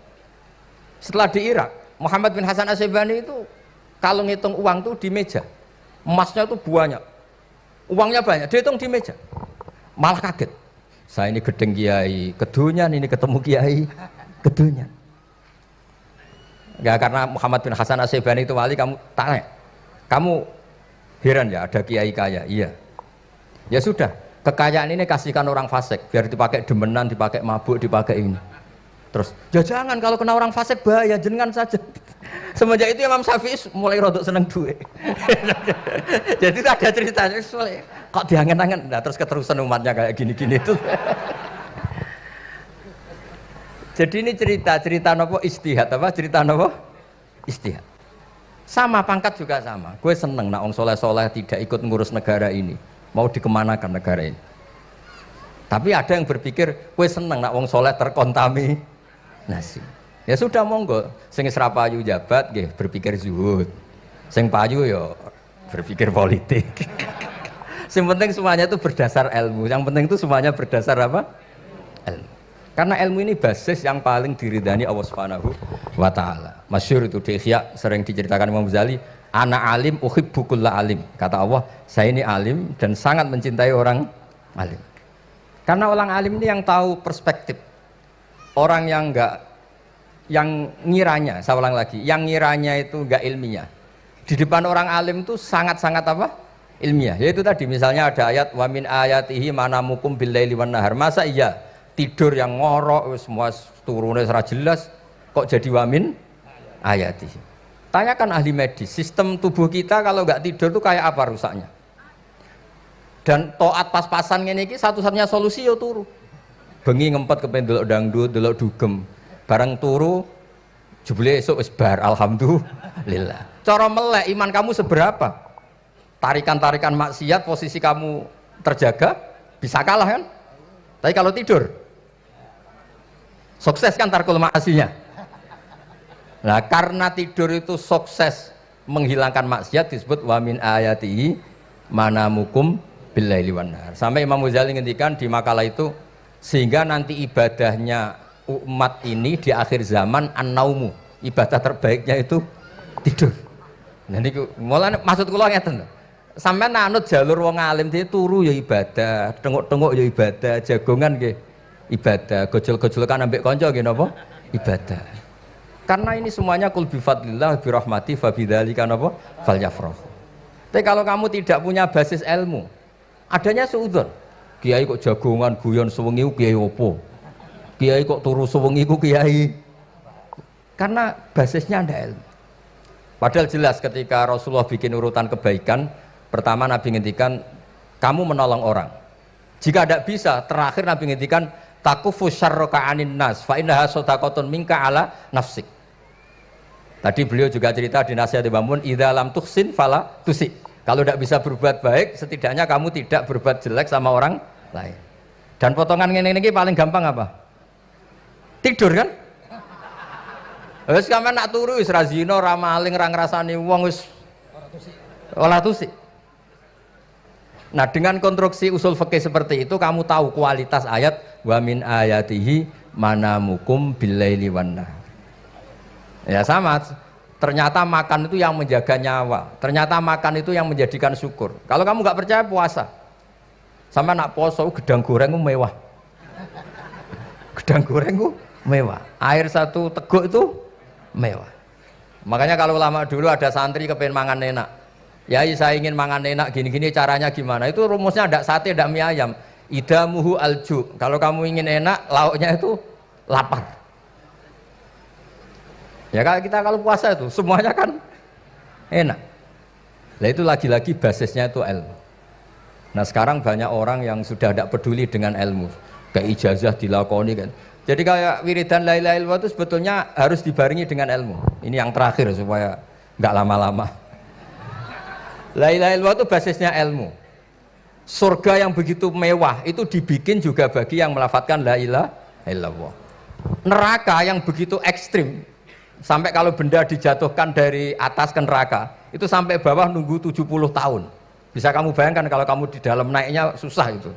Setelah di Irak, Muhammad bin Hasan Asy-Syaibani itu kalau ngitung uang tuh di meja, emasnya tuh banyak, uangnya banyak, dihitung di meja. Malah kaget, saya ini gedeng kiai kedunyan, ini ketemu kiai kedunyan. Enggak, karena Muhammad bin Hasan Asy-Syaibani itu wali, kamu tanya, kamu heran ya ada kiai kaya? Iya. Ya sudah, kekayaan ini kasihkan orang fasik, biar dipakai demenan, dipakai mabuk, dipakai ini. Terus, ya jangan, kalau kena orang fasik bahaya, jenengan saja. Semenjak itu Imam Syafi'i mulai rodok seneng duit. Jadi ada ceritanya, kok diangen-angen, nah terus keterusan umatnya kayak gini-gini itu. Jadi ini cerita nopo istihad apa? Cerita nopo istihad. Sama pangkat juga sama. Gue seneng nak orang soleh-soleh tidak ikut ngurus negara ini. Mau dikemanakan negara ini. Tapi ada yang berpikir, gue seneng nak orang soleh terkontaminasi. Ya sudah monggo. Sing isra payu jabat, nggih berpikir zuhud. Sing payu yo berpikir politik. Yang penting semuanya itu berdasar ilmu. Yang penting itu semuanya berdasar apa? Ilmu. Karena ilmu ini basis yang paling diridani Allah Subhanahu wa taala. Masyhur itu di Ihya sering diceritakan Imam Ghazali, ana alim uhibbu kulla alim. Kata Allah, saya ini alim dan sangat mencintai orang alim. Karena orang alim ini yang tahu perspektif. Orang yang ngiranya, saya ulang lagi, yang ngiranya itu enggak ilmiah. Di depan orang alim itu sangat-sangat apa? Ilmiah. Yaitu tadi misalnya ada ayat wa min ayatihi manamukum bil laili wan nahar. Masa iya tidur yang ngorok semua turunnya serah jelas kok jadi wamin ayati. Tanyakan ahli medis, sistem tubuh kita kalau nggak tidur tuh kayak apa rusaknya. Dan toat pas-pasan ini satu-satunya solusi yo turu. Bengi ngempet kepen delok dangdut, delok dugem. Bareng turu jebule esuk wis bar alhamdulillah. Cara melek iman kamu seberapa? Tarikan-tarikan maksiat posisi kamu terjaga bisa kalah kan? Tapi kalau tidur Sukses kan tarkul maksinya. Nah, karena tidur itu sukses menghilangkan maksiat disebut wa min ayatihi manamukum billaili wan nahar. Sampai Imam Ghazali ngendikan di makalah itu, sehingga nanti ibadahnya umat ini di akhir zaman an-naumu, ibadah terbaiknya itu tidur. Nah niku mulane maksud kula ngeten lho. Sampeyan anut jalur wong alim dia turu ya ibadah, tengok-tengok ya ibadah, jagongan nggih ibadah, gojol-gojolkan ambek kanca nggih napa? Ibadah. Karena ini semuanya kul bi fadlillah bi rahmati fa bidzalika napa? Falyafrahu. Tapi kalau kamu tidak punya basis ilmu, adanya suudzon. Kiai kok jagongan guyon sewengi kiai opo? Kiai kok turu sewengi ku kiai. Karena basisnya ada ilmu. Padahal jelas ketika Rasulullah bikin urutan kebaikan, pertama Nabi ngendikan kamu menolong orang. Jika tidak bisa, terakhir Nabi ngendikan takufu syarraka 'anin nas fa innaha shadaqatun minka 'ala nafsik. Tadi beliau juga cerita di nasihat Mbah Mun, idza lam tuhsin fala tusi. Kalau tidak bisa berbuat baik, setidaknya kamu tidak berbuat jelek sama orang lain. Dan potongan ini paling gampang apa? Tidur kan? Wis sampean nak turu wis ra zina, ra maling, ra ngrasani wong wis ora tusi. Nah, dengan konstruksi usul fikih seperti itu kamu tahu kualitas ayat wa min ayatihi manamukum billaili wan nahar. Ya sama, ternyata makan itu yang menjaga nyawa, ternyata makan itu yang menjadikan syukur. Kalau kamu nggak percaya puasa, sama nak poso gedang goreng itu mewah, gedang goreng itu mewah, air satu teguk itu mewah. Makanya kalau lama dulu ada santri kepengen mangan enak, ya saya ingin mangan enak gini-gini caranya gimana, itu rumusnya ada sate, ada mie ayam, idamuhu alju. Kalau kamu ingin enak, lauknya itu lapar. Ya kalau puasa itu semuanya kan enak. Nah itu lagi-lagi basisnya itu ilmu. Nah sekarang banyak orang yang sudah tidak peduli dengan ilmu, kayak ijazah dilakoni kan. Jadi kayak wiridan la ilaha illallah itu sebetulnya harus dibarengi dengan ilmu. Ini yang terakhir supaya nggak lama-lama. La ilaha illallah itu basisnya ilmu. Surga yang begitu mewah itu dibikin juga bagi yang melafadzkan la ilaha illallah. Neraka yang begitu ekstrim, sampai kalau benda dijatuhkan dari atas ke neraka itu sampai bawah nunggu 70 tahun. Bisa kamu bayangkan kalau kamu di dalam naiknya susah itu.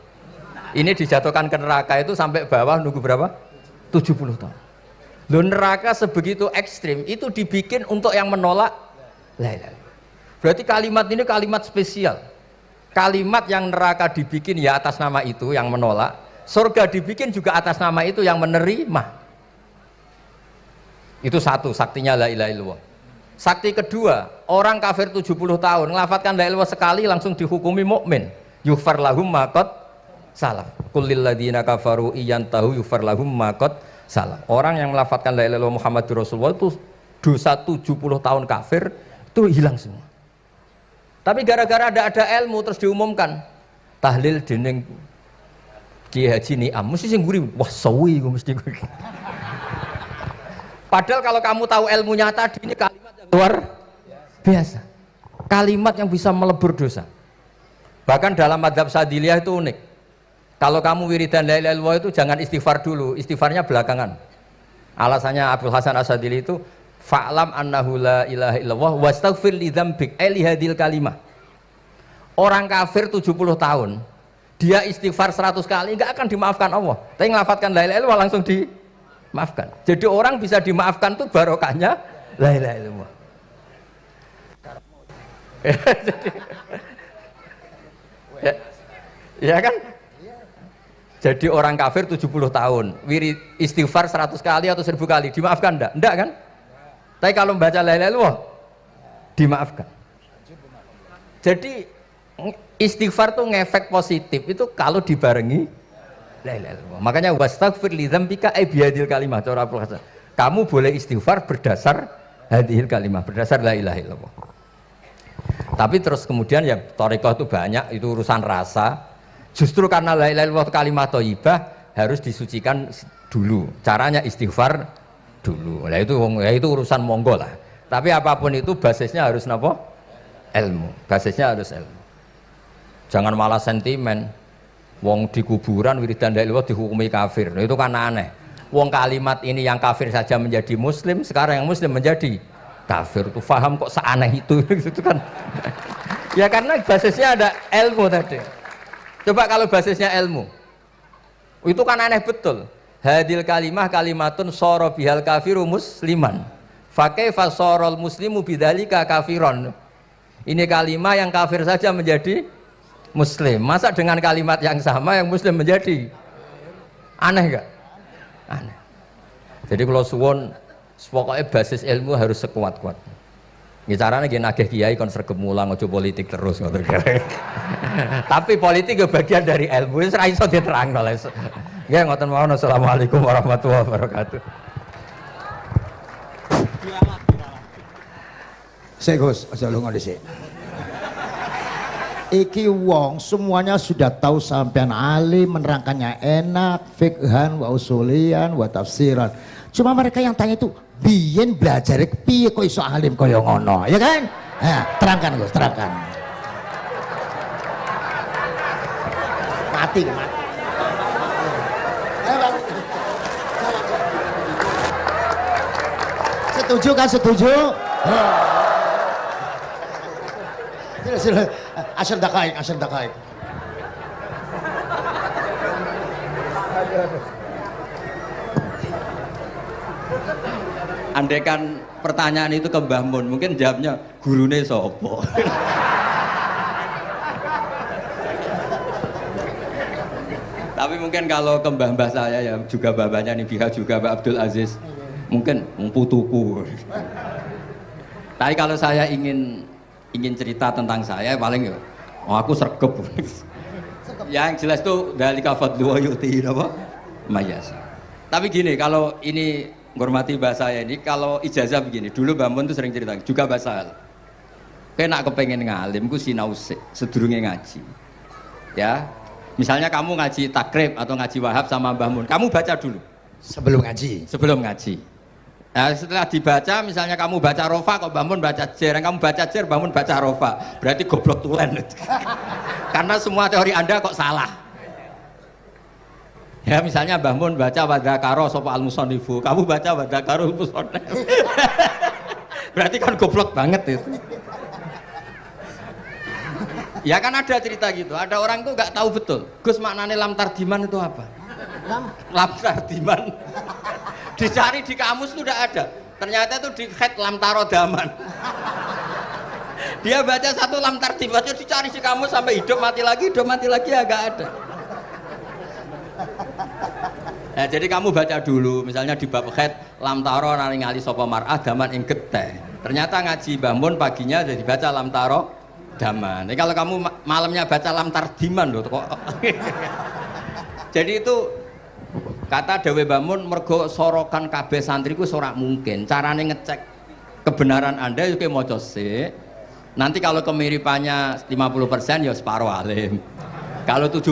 Ini dijatuhkan ke neraka itu sampai bawah nunggu berapa? 70 tahun. Loh, neraka sebegitu ekstrim itu dibikin untuk yang menolak la ilaha illallah. Berarti kalimat ini kalimat spesial. Kalimat yang neraka dibikin ya atas nama itu yang menolak, surga dibikin juga atas nama itu yang menerima. Itu satu saktinya la ilaha illallah. Sakti kedua, orang kafir 70 tahun ngelafadzkan la ilaha illallah sekali langsung dihukumi mukmin. Yughfar lahum ma qad salaf. Qul lil ladzina kafaru iyantahu yughfar lahum ma qad salaf. Orang yang melafadzkan la ilaha illallah Muhammadur Rasulullah itu dosa 70 tahun kafir itu hilang semua. Tapi gara-gara ada ilmu terus diumumkan tahlil dening Kiai Haji Niam mesti sing nguri wah sawi mesti. Padahal kalau kamu tahu ilmunya tadi ini kalimat yang luar biasa. Kalimat yang bisa melebur dosa. Bahkan dalam madzhab Sadiliyah itu unik. Kalau kamu wiridan la ilaha illallah itu jangan istighfar dulu, istighfarnya belakangan. Alasannya Abdul Hasan As-Sadili itu fa'lam annahu la ilaha illallah wastaghfir li dzambik li hadil kalimah. Orang kafir 70 tahun, dia istighfar 100 kali enggak akan dimaafkan Allah. Tapi ngelafatkan la ilaha illallah langsung maafkan. Jadi orang bisa dimaafkan tuh barokahnya la ilaha illallah. Ya kan? Jadi orang kafir 70 tahun, wirid istighfar 100 kali atau 1000 kali, dimaafkan enggak? Enggak kan? Tapi kalau membaca la ilaha illallah dimaafkan. Jadi istighfar tuh ngefek positif itu kalau dibarengi la ilaha illallah. Makanya wastaghfir li dzambika bihadil kalimah cara Abdul Hasan. Kamu boleh istighfar berdasar hadhil kalimah, berdasar la ilaha illallah. Tapi terus kemudian ya thariqah itu banyak, itu urusan rasa. Justru karena la ilaha illallah kalimat thayyibah harus disucikan dulu. Caranya istighfar dulu. Nah itu urusan monggo lah. Tapi apapun itu basisnya harus napa? Ilmu. Basisnya harus ilmu. Jangan malah sentimen. Wong di kuburan wiridan la ilaha dihukumi kafir. Nah, itu kan aneh. Wong kalimat ini yang kafir saja menjadi muslim, sekarang yang muslim menjadi kafir. Tuh paham kok seaneh itu gitu kan. Ya karena basisnya ada ilmu tadi. Coba kalau basisnya ilmu, itu kan aneh betul. Hadil kalimah kalimatun soro bihal kafiru musliman. Fakaifa sorol muslimu bidzalika kafiron. Ini kalimat yang kafir saja menjadi muslim. Masa dengan kalimat yang sama yang muslim menjadi aneh gak? Aneh. Jadi kalau suwon, pokoknya basis ilmu harus sekuat-kuat. Ini caranya gini nagih kiai kon sregep mulang ojo politik terus. Tapi politik itu bagian dari ilmu. Itu iso diterangno. Ya ngoten mawon. Assalamualaikum warahmatullahi wabarakatuh. Sik Gus, aja lunga dhisik. Iki wong semuanya sudah tahu sampean alim, menerangkannya enak, fikhan, wa usulian, wa tafsiran. Cuma mereka yang tanya itu, biyen belajar piye kok iso alim kaya ngono, ya kan? Nah, terangkan Gus, terangkan. Mati. Setuju kan, setuju? Sila, asal dakaik. Andaikan pertanyaan itu ke Mbah Mun, mungkin jawabnya gurune sopo. Tapi mungkin kalau ke mbah-mbah saya ya juga babanya nih Biha juga Mbak Abdul Aziz, mungkin putuku. Tapi kalau saya ingin cerita tentang saya paling ya aku sregep. Yang jelas tuh dalika fadlu wa yu'ti apa mayas. Tapi gini, kalau ini menghormati bahasa saya ini, kalau ijazah begini, dulu Mbak Mun tuh sering cerita juga bahasa kena kepengen ngalim ku sinau sedurunge ngaji. Ya. Misalnya kamu ngaji takrib atau ngaji wahab sama Mbah Mun, kamu baca dulu Sebelum ngaji. Nah, setelah dibaca, misalnya kamu baca rofa, kok Mbah Mun baca jer, kamu baca jer, Mbah Mun baca rofa, berarti goblok tulen. Karena semua teori Anda kok salah. Ya misalnya Mbah Mun baca wadakaro sopa al-musonifu, kamu baca wadakaro musonif. Berarti kan goblok banget itu. Ya kan ada cerita gitu, ada orang tuh nggak tahu betul, Gus maknanya lam tardiman itu apa? Lam tardiman. Dicari di kamus itu udah ada, ternyata itu di head lam tarodaman. Dia baca satu lam tardiman, dicari di kamus sampai hidup mati lagi agak ada. Nah, jadi kamu baca dulu, misalnya di bab head lam taro nari ngali sopo mar'ah daman ing geteh. Ternyata ngaji Mbah Mun paginya jadi baca lam taro daman. Jadi kalau kamu malamnya baca lam tardiman loh kok. Jadi itu kata Dewi Mbah Mun mergo sorokan kabeh santriku sorak mungkin. Carane ngecek kebenaran Anda itu kayak moco sih. Nanti kalau kemiripannya 50% ya separuh alim. Kalau 70%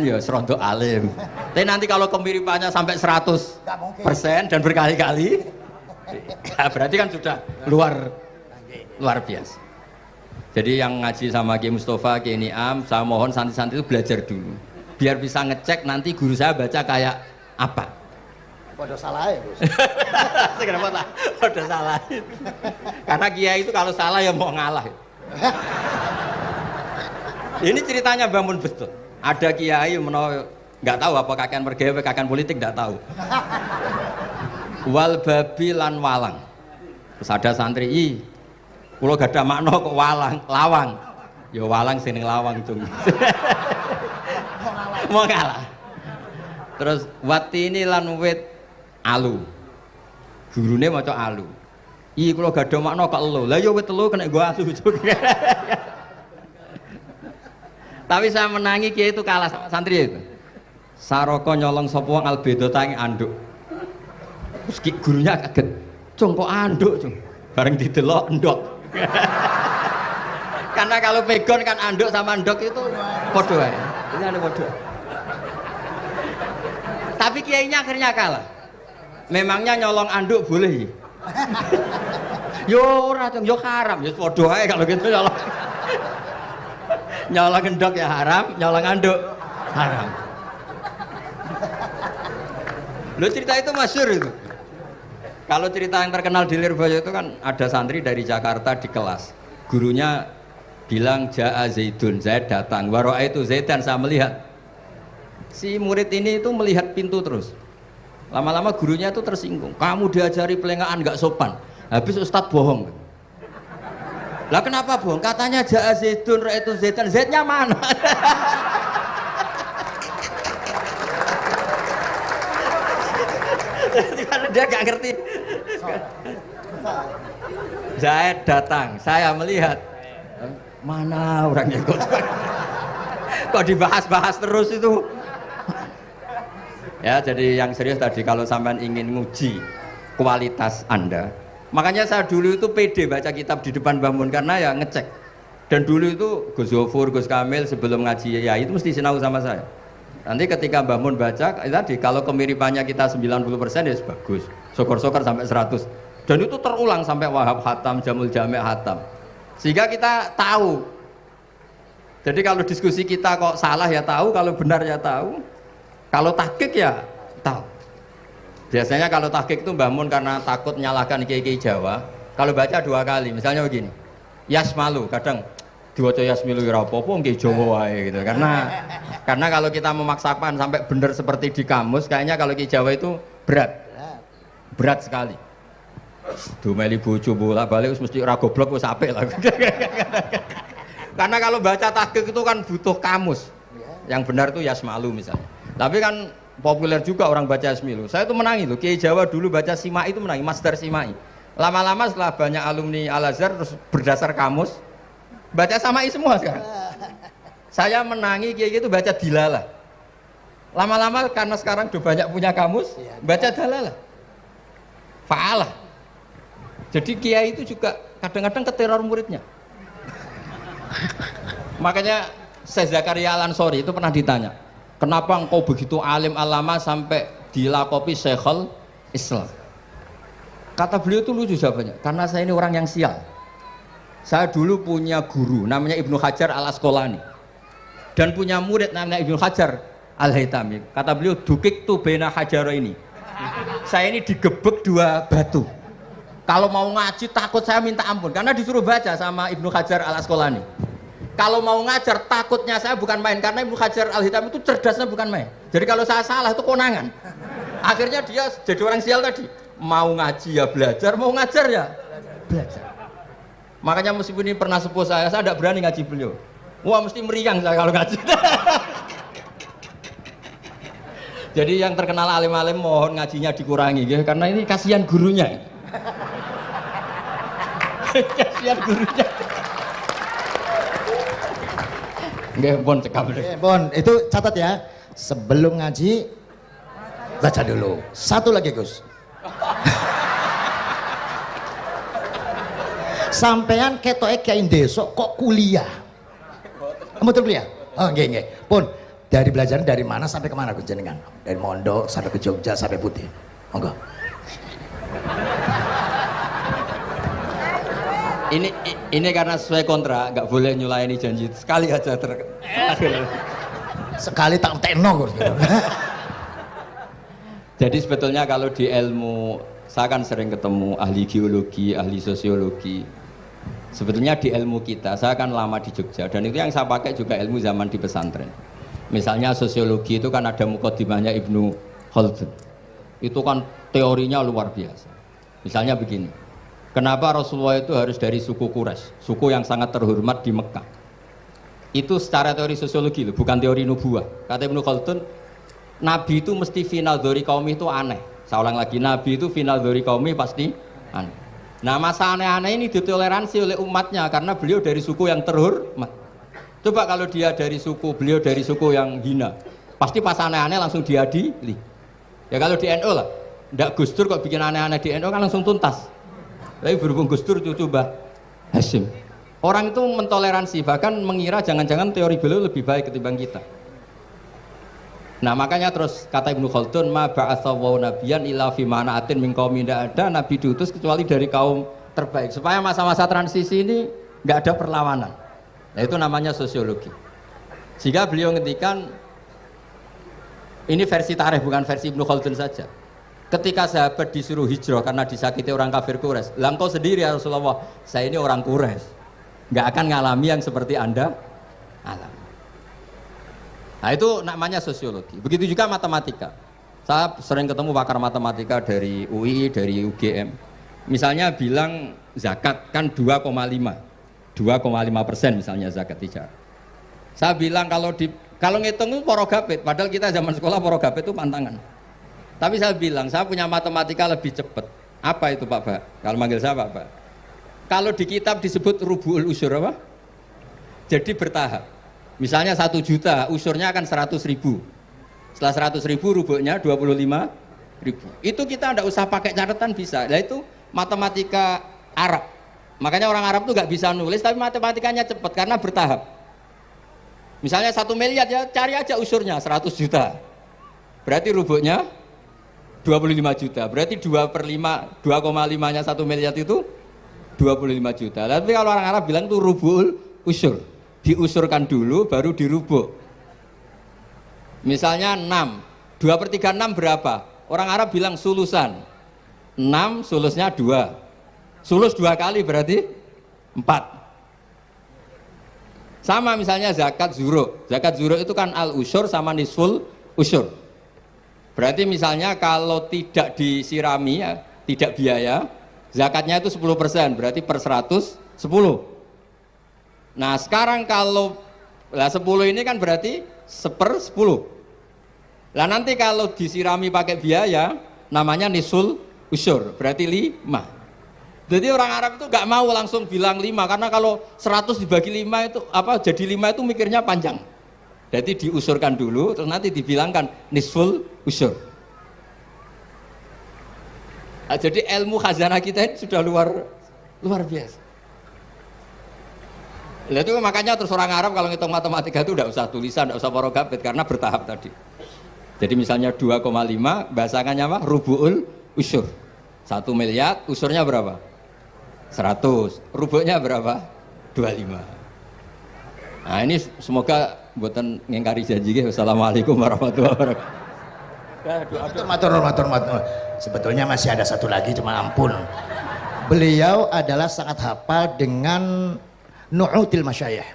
ya serontok alim. Tapi nanti kalau kemiripannya sampai 100% dan berkali-kali, ya berarti kan sudah luar biasa. Jadi yang ngaji sama Ki Mustafa, Ki Niam, saya mohon santri-santri itu belajar dulu. Biar bisa ngecek nanti guru saya baca kayak apa. Podo salah ya Gus. Kenapa lah? Podo salah. Karena kiai itu kalau salah ya mau ngalah. Ini ceritanya bangun betul. Ada kiai nggak tahu apa kakean mergawe kakean politik nggak tahu. Wal babi lan walang. Terus ada santri, kulo gak ada makna kok lawang. Ya walang sing lawang cung. Mau ngalah. Terus watini lan wit alu. Gurune maca alu. Kulo gak ada makna kok elo. Lah ya wit telu kena gua alu cung. Tapi saya menangi kiai itu kalah sama santri itu. Saroko nyolong sapa wong albedo tangi anduk. Terus gurunya kaget. Cung kok anduk, cung. Bareng didelok endok. Karena kalau pegon kan anduk sama endok itu podo ae. Ini ada podo. Tapi kiainya akhirnya kalah. Memangnya nyolong anduk boleh? Yo ora, cung, yo haram, yo podo ae kalau gitu nyolong. Nyolong endok ya haram, nyolong anduk haram. Lo cerita itu masyhur itu. Kalau cerita yang terkenal di Lirboyo itu kan ada santri dari Jakarta di kelas. Gurunya bilang Ja'a Zaidun, Zaid datang. Waro'a itu Zaidan, saya melihat. Si murid ini itu melihat pintu terus. Lama-lama gurunya itu tersinggung. Kamu diajari pelengahan nggak sopan. Habis Ustadz bohong. Lah kenapa bohong? Katanya Ja'a Zaidun, Ro'a itu Zaidan. Zaidnya mana? Karena dia gak ngerti. Zaid datang, saya melihat. Mana orangnya kok dibahas-bahas terus itu. Ya, jadi yang serius tadi kalau sampean ingin nguji kualitas Anda, makanya saya dulu itu pede baca kitab di depan bangun karena ya ngecek. Dan dulu itu Gus Zofur, Gus Kamil sebelum ngaji ya itu mesti sinau sama saya. Nanti ketika Mbah Mun baca, tadi kalau kemiripannya kita 90% ya bagus. Syukur-syukur sampai 100. Dan itu terulang sampai Wahab Hatam, Jamul Jami' Hatam. Sehingga kita tahu. Jadi kalau diskusi kita kok salah ya tahu, kalau benar ya tahu. Kalau tahqiq ya tahu. Biasanya kalau tahqiq itu Mbah Mun karena takut menyalahkan kiai-kiai Jawa, kalau baca 2 kali, misalnya begini. Yasmalu, kadang diwaca Yasmilu ya apa-apa nggih Jawa wae gitu. Karena kalau kita memaksakan sampai benar seperti di kamus, kayaknya kalau Ki Jawa itu berat sekali. Dumeli bojo bolak-balik mesti ora goblok wis apik lah. Karena kalau baca tahqiq itu kan butuh kamus. Yang benar itu Yasmalu misalnya. Tapi kan populer juga orang baca Yasmilu. Saya itu menangi loh, Ki Jawa dulu baca Simai itu menangi, Masdar Simai. Lama-lama setelah banyak alumni Al-Azhar terus berdasar kamus baca Samai semua sekarang. Saya menangi kiai itu baca Dilalah. Lama-lama karena sekarang udah banyak punya kamus, baca Dalalah. Fa'alah. Jadi kiai itu juga kadang-kadang keteror muridnya. Makanya Syekh Zakaria Al-Ansori itu pernah ditanya, kenapa engkau begitu alim alama sampai dilakopi Syekhul Islam? Kata beliau itu lucu jawabannya, karena saya ini orang yang sial. Saya dulu punya guru namanya Ibnu Hajar Al-Asqalani dan punya murid namanya Ibnu Hajar Al-Haytami. Kata beliau, dukik tu bena hajaro ini. Saya ini digebek 2 batu. Kalau mau ngaji takut saya minta ampun karena disuruh baca sama Ibnu Hajar Al-Asqalani. Kalau mau ngajar takutnya saya bukan main karena Ibnu Hajar Al-Haytami itu cerdasnya bukan main. Jadi kalau saya salah itu konangan. Akhirnya dia jadi orang sial tadi. Mau ngaji ya belajar, mau ngajar ya belajar. Makanya meskipun ini pernah sepuh saya tidak berani ngaji beliau. Wah mesti meriang saya kalau ngaji. Jadi yang terkenal alim-alim mohon ngajinya dikurangi ya, karena ini kasihan gurunya. Kasihan gurunya. Nggih, pun cekap. Pun itu catat ya. Sebelum ngaji baca dulu. Satu lagi Gus. Sampean ketoke kiai desa kok kuliah. Betul kuliah? Oh nggih nggih. Pun dari belajar dari mana sampai kemana Gus jenengan? Dari Mondok sampai ke Jogja sampai Putih. Monggo. Ini karena sesuai kontrak, nggak boleh nyulayani janji sekali aja terakhir. Sekali tak tekno Gus. Jadi sebetulnya kalau di ilmu, saya kan sering ketemu ahli geologi, ahli sosiologi. Sebetulnya di ilmu kita, saya kan lama di Jogja dan itu yang saya pakai juga ilmu zaman di pesantren. Misalnya sosiologi itu kan ada mukaddimahnya Ibnu Khaldun. Itu kan teorinya luar biasa. Misalnya begini, kenapa Rasulullah itu harus dari suku Quraisy, suku yang sangat terhormat di Mekah? Itu secara teori sosiologi loh, bukan teori nubuah. Kata Ibnu Khaldun, Nabi itu mesti final dzori kaumi itu aneh. Saya ulang lagi, Nabi itu final dzori kaumi pasti aneh. Nah masa aneh-aneh ini ditoleransi oleh umatnya karena beliau dari suku yang terhormat. Coba kalau dia dari suku, beliau dari suku yang hina, pasti pas aneh-aneh langsung diadili. Ya kalau di NU lah, ndak Gus Dur kok bikin aneh-aneh di NU kan langsung tuntas. Tapi berhubung Gus Dur cucu Mbah Hasyim, orang itu mentoleransi, bahkan mengira jangan-jangan teori beliau lebih baik ketimbang kita. Nah makanya terus kata Ibnu Khaldun, ma ba'atsawu nabiyan illa fi mana'atin min qaumin, tidak ada nabi diutus kecuali dari kaum terbaik supaya masa-masa transisi ini nggak ada perlawanan. Nah itu namanya sosiologi. Sehingga beliau ngendikan, ini versi tarikh bukan versi Ibnu Khaldun saja. Ketika sahabat disuruh hijrah karena disakiti orang kafir Quraisy, lah engkau sendiri ya Rasulullah, saya ini orang Quraisy, nggak akan ngalami yang seperti Anda alami. Nah itu namanya sosiologi. Begitu juga matematika. Saya sering ketemu pakar matematika dari UI, dari UGM. Misalnya bilang zakat kan 2,5% misalnya zakat tijar. Saya bilang kalau ngitung itu porogapit, padahal kita zaman sekolah porogapit itu pantangan. Tapi saya bilang saya punya matematika lebih cepat. Apa itu Pak Ba? Kalau manggil saya Pak Ba. Kalau di kitab disebut rubu'ul usur apa? Jadi bertahap. Misalnya 1 juta, usurnya akan 100.000. Setelah 100.000 rubuhnya 25.000. Itu kita tidak usah pakai catatan bisa. Nah itu matematika Arab. Makanya orang Arab tuh nggak bisa nulis, tapi matematikanya cepat karena bertahap. Misalnya 1 miliar ya cari aja usurnya 100 juta. Berarti rubuhnya 25 juta. Berarti 2,5-nya 1 miliar itu 25 juta. Tapi kalau orang Arab bilang itu rubu'ul usur. Diusurkan dulu baru dirubuk. Misalnya 6, 2/3 6 berapa? Orang Arab bilang sulusan. 6 sulusnya 2. Sulus 2 kali berarti 4. Sama misalnya zakat zuro. Zakat zuro itu kan al usur sama nisful usur. Berarti misalnya kalau tidak disirami ya, tidak biaya, zakatnya itu 10%, berarti per 100 10. Nah sekarang kalau 10 ini kan berarti 1/10. Lah nanti kalau disirami pakai biaya namanya nisul usur, berarti 5. Jadi orang Arab itu gak mau langsung bilang 5 karena kalau 100 dibagi 5 itu jadi 5 itu mikirnya panjang. Jadi diusurkan dulu terus nanti dibilangkan nisful usur. Nah, jadi ilmu khazanah kita ini sudah luar biasa. Nah, itu makanya terus orang Arab kalau ngitung matematika itu tidak usah tulisan, tidak usah porogapit karena bertahap tadi. Jadi misalnya 2,5 bahasannya apa? Rubu'ul usur. 1 miliar usurnya berapa? 100. Rubuhnya berapa? 25. Nah ini semoga buatan ngingkari janji. Wassalamualaikum warahmatullahi wabarakatuh. Matur. Sebetulnya masih ada satu lagi, cuma ampun. Beliau adalah sangat hafal dengan nu'util masyayikh.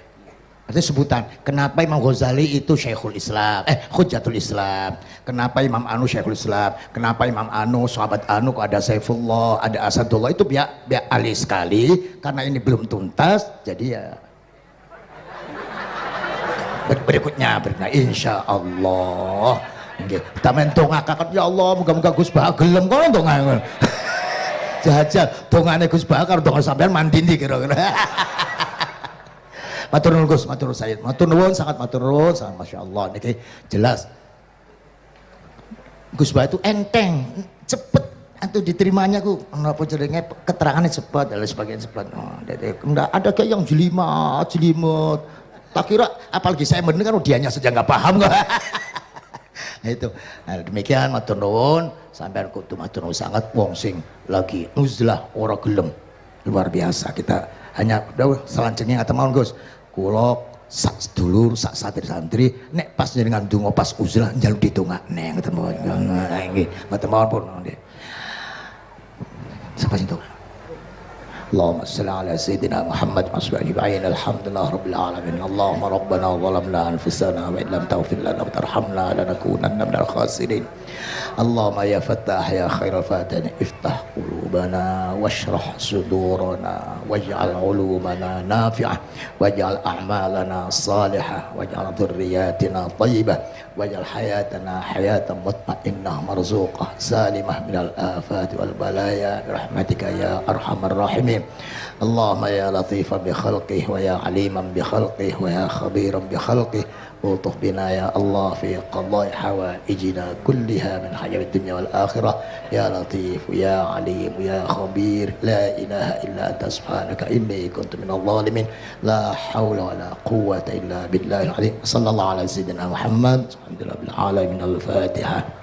Artinya sebutan, kenapa Imam Ghazali itu Syekhul Islam, Hujjatul Islam, kenapa Imam Anu Syekhul Islam, kenapa Imam Anu, sahabat Anu kok ada Saifullah, ada Asadullah, itu biar ahli sekali, karena ini belum tuntas, jadi ya berikutnya insya Allah kita mentongakakan ya Allah moga-moga Gus Bah gelem kono ndonga jajal dongane Gus Bah karo donga sampean mandindi kira-kira. Matur nuwun Gus, matur Sayyid, matur nuwun, sangat matur nuwun, sangat Masya Allah niki jelas Gus Bah itu enteng, cepet atau diterimanya ku menapa jenenge keterangannya cepat dan sebagainya cepat. Enggak ada kayak yang jelimet. Tak kira apalagi saya mendengar dianya saja nggak paham kok. Nah itu. Nah, demikian matur nuwun sampean kudu matur nuwun sangat wong sing lagi uzlah ora gelem. Luar biasa kita hanya udah selanjutnya ngaten mawon Gus. Kula sak sedulur sak santri-santri nek pas jenengan donga pas uzlah njaluk ditungakne ngoten mawon. Nggih, matur mawon pun nggih. Sapa sing اللهم صل على سيدنا محمد وعلى أجمعين الحمد لله رب العالمين اللهم ربنا ظلمنا أنفسنا وإن لم تغفر لنا وترحمنا لنكونن من الخاسرين اللهم يا فتاح يا خير الفاتحين افتح قلوبنا واشرح صدورنا واجعل علومنا نافعة واجعل أعمالنا صالحة واجعل ذرياتنا طيبة واجعل حياتنا حياة مطمئنة مرزوقة سالمة من الآفات والبلايا برحمتك يا أرحم الراحمين اللهم يا لطيفا بخلقه ويا عليما بخلقه ويا خبيرا بخلقه الطف بنا يا الله في قضاء حوائجنا كلها من حياة الدنيا والآخرة يا لطيف يا عليم يا خبير لا إله إلا أنت سبحانك إني كنت من الظالمين لا حول ولا قوة إلا بالله العظيم صلى الله على سيدنا محمد الحمد لله بالعالمين الفاتحة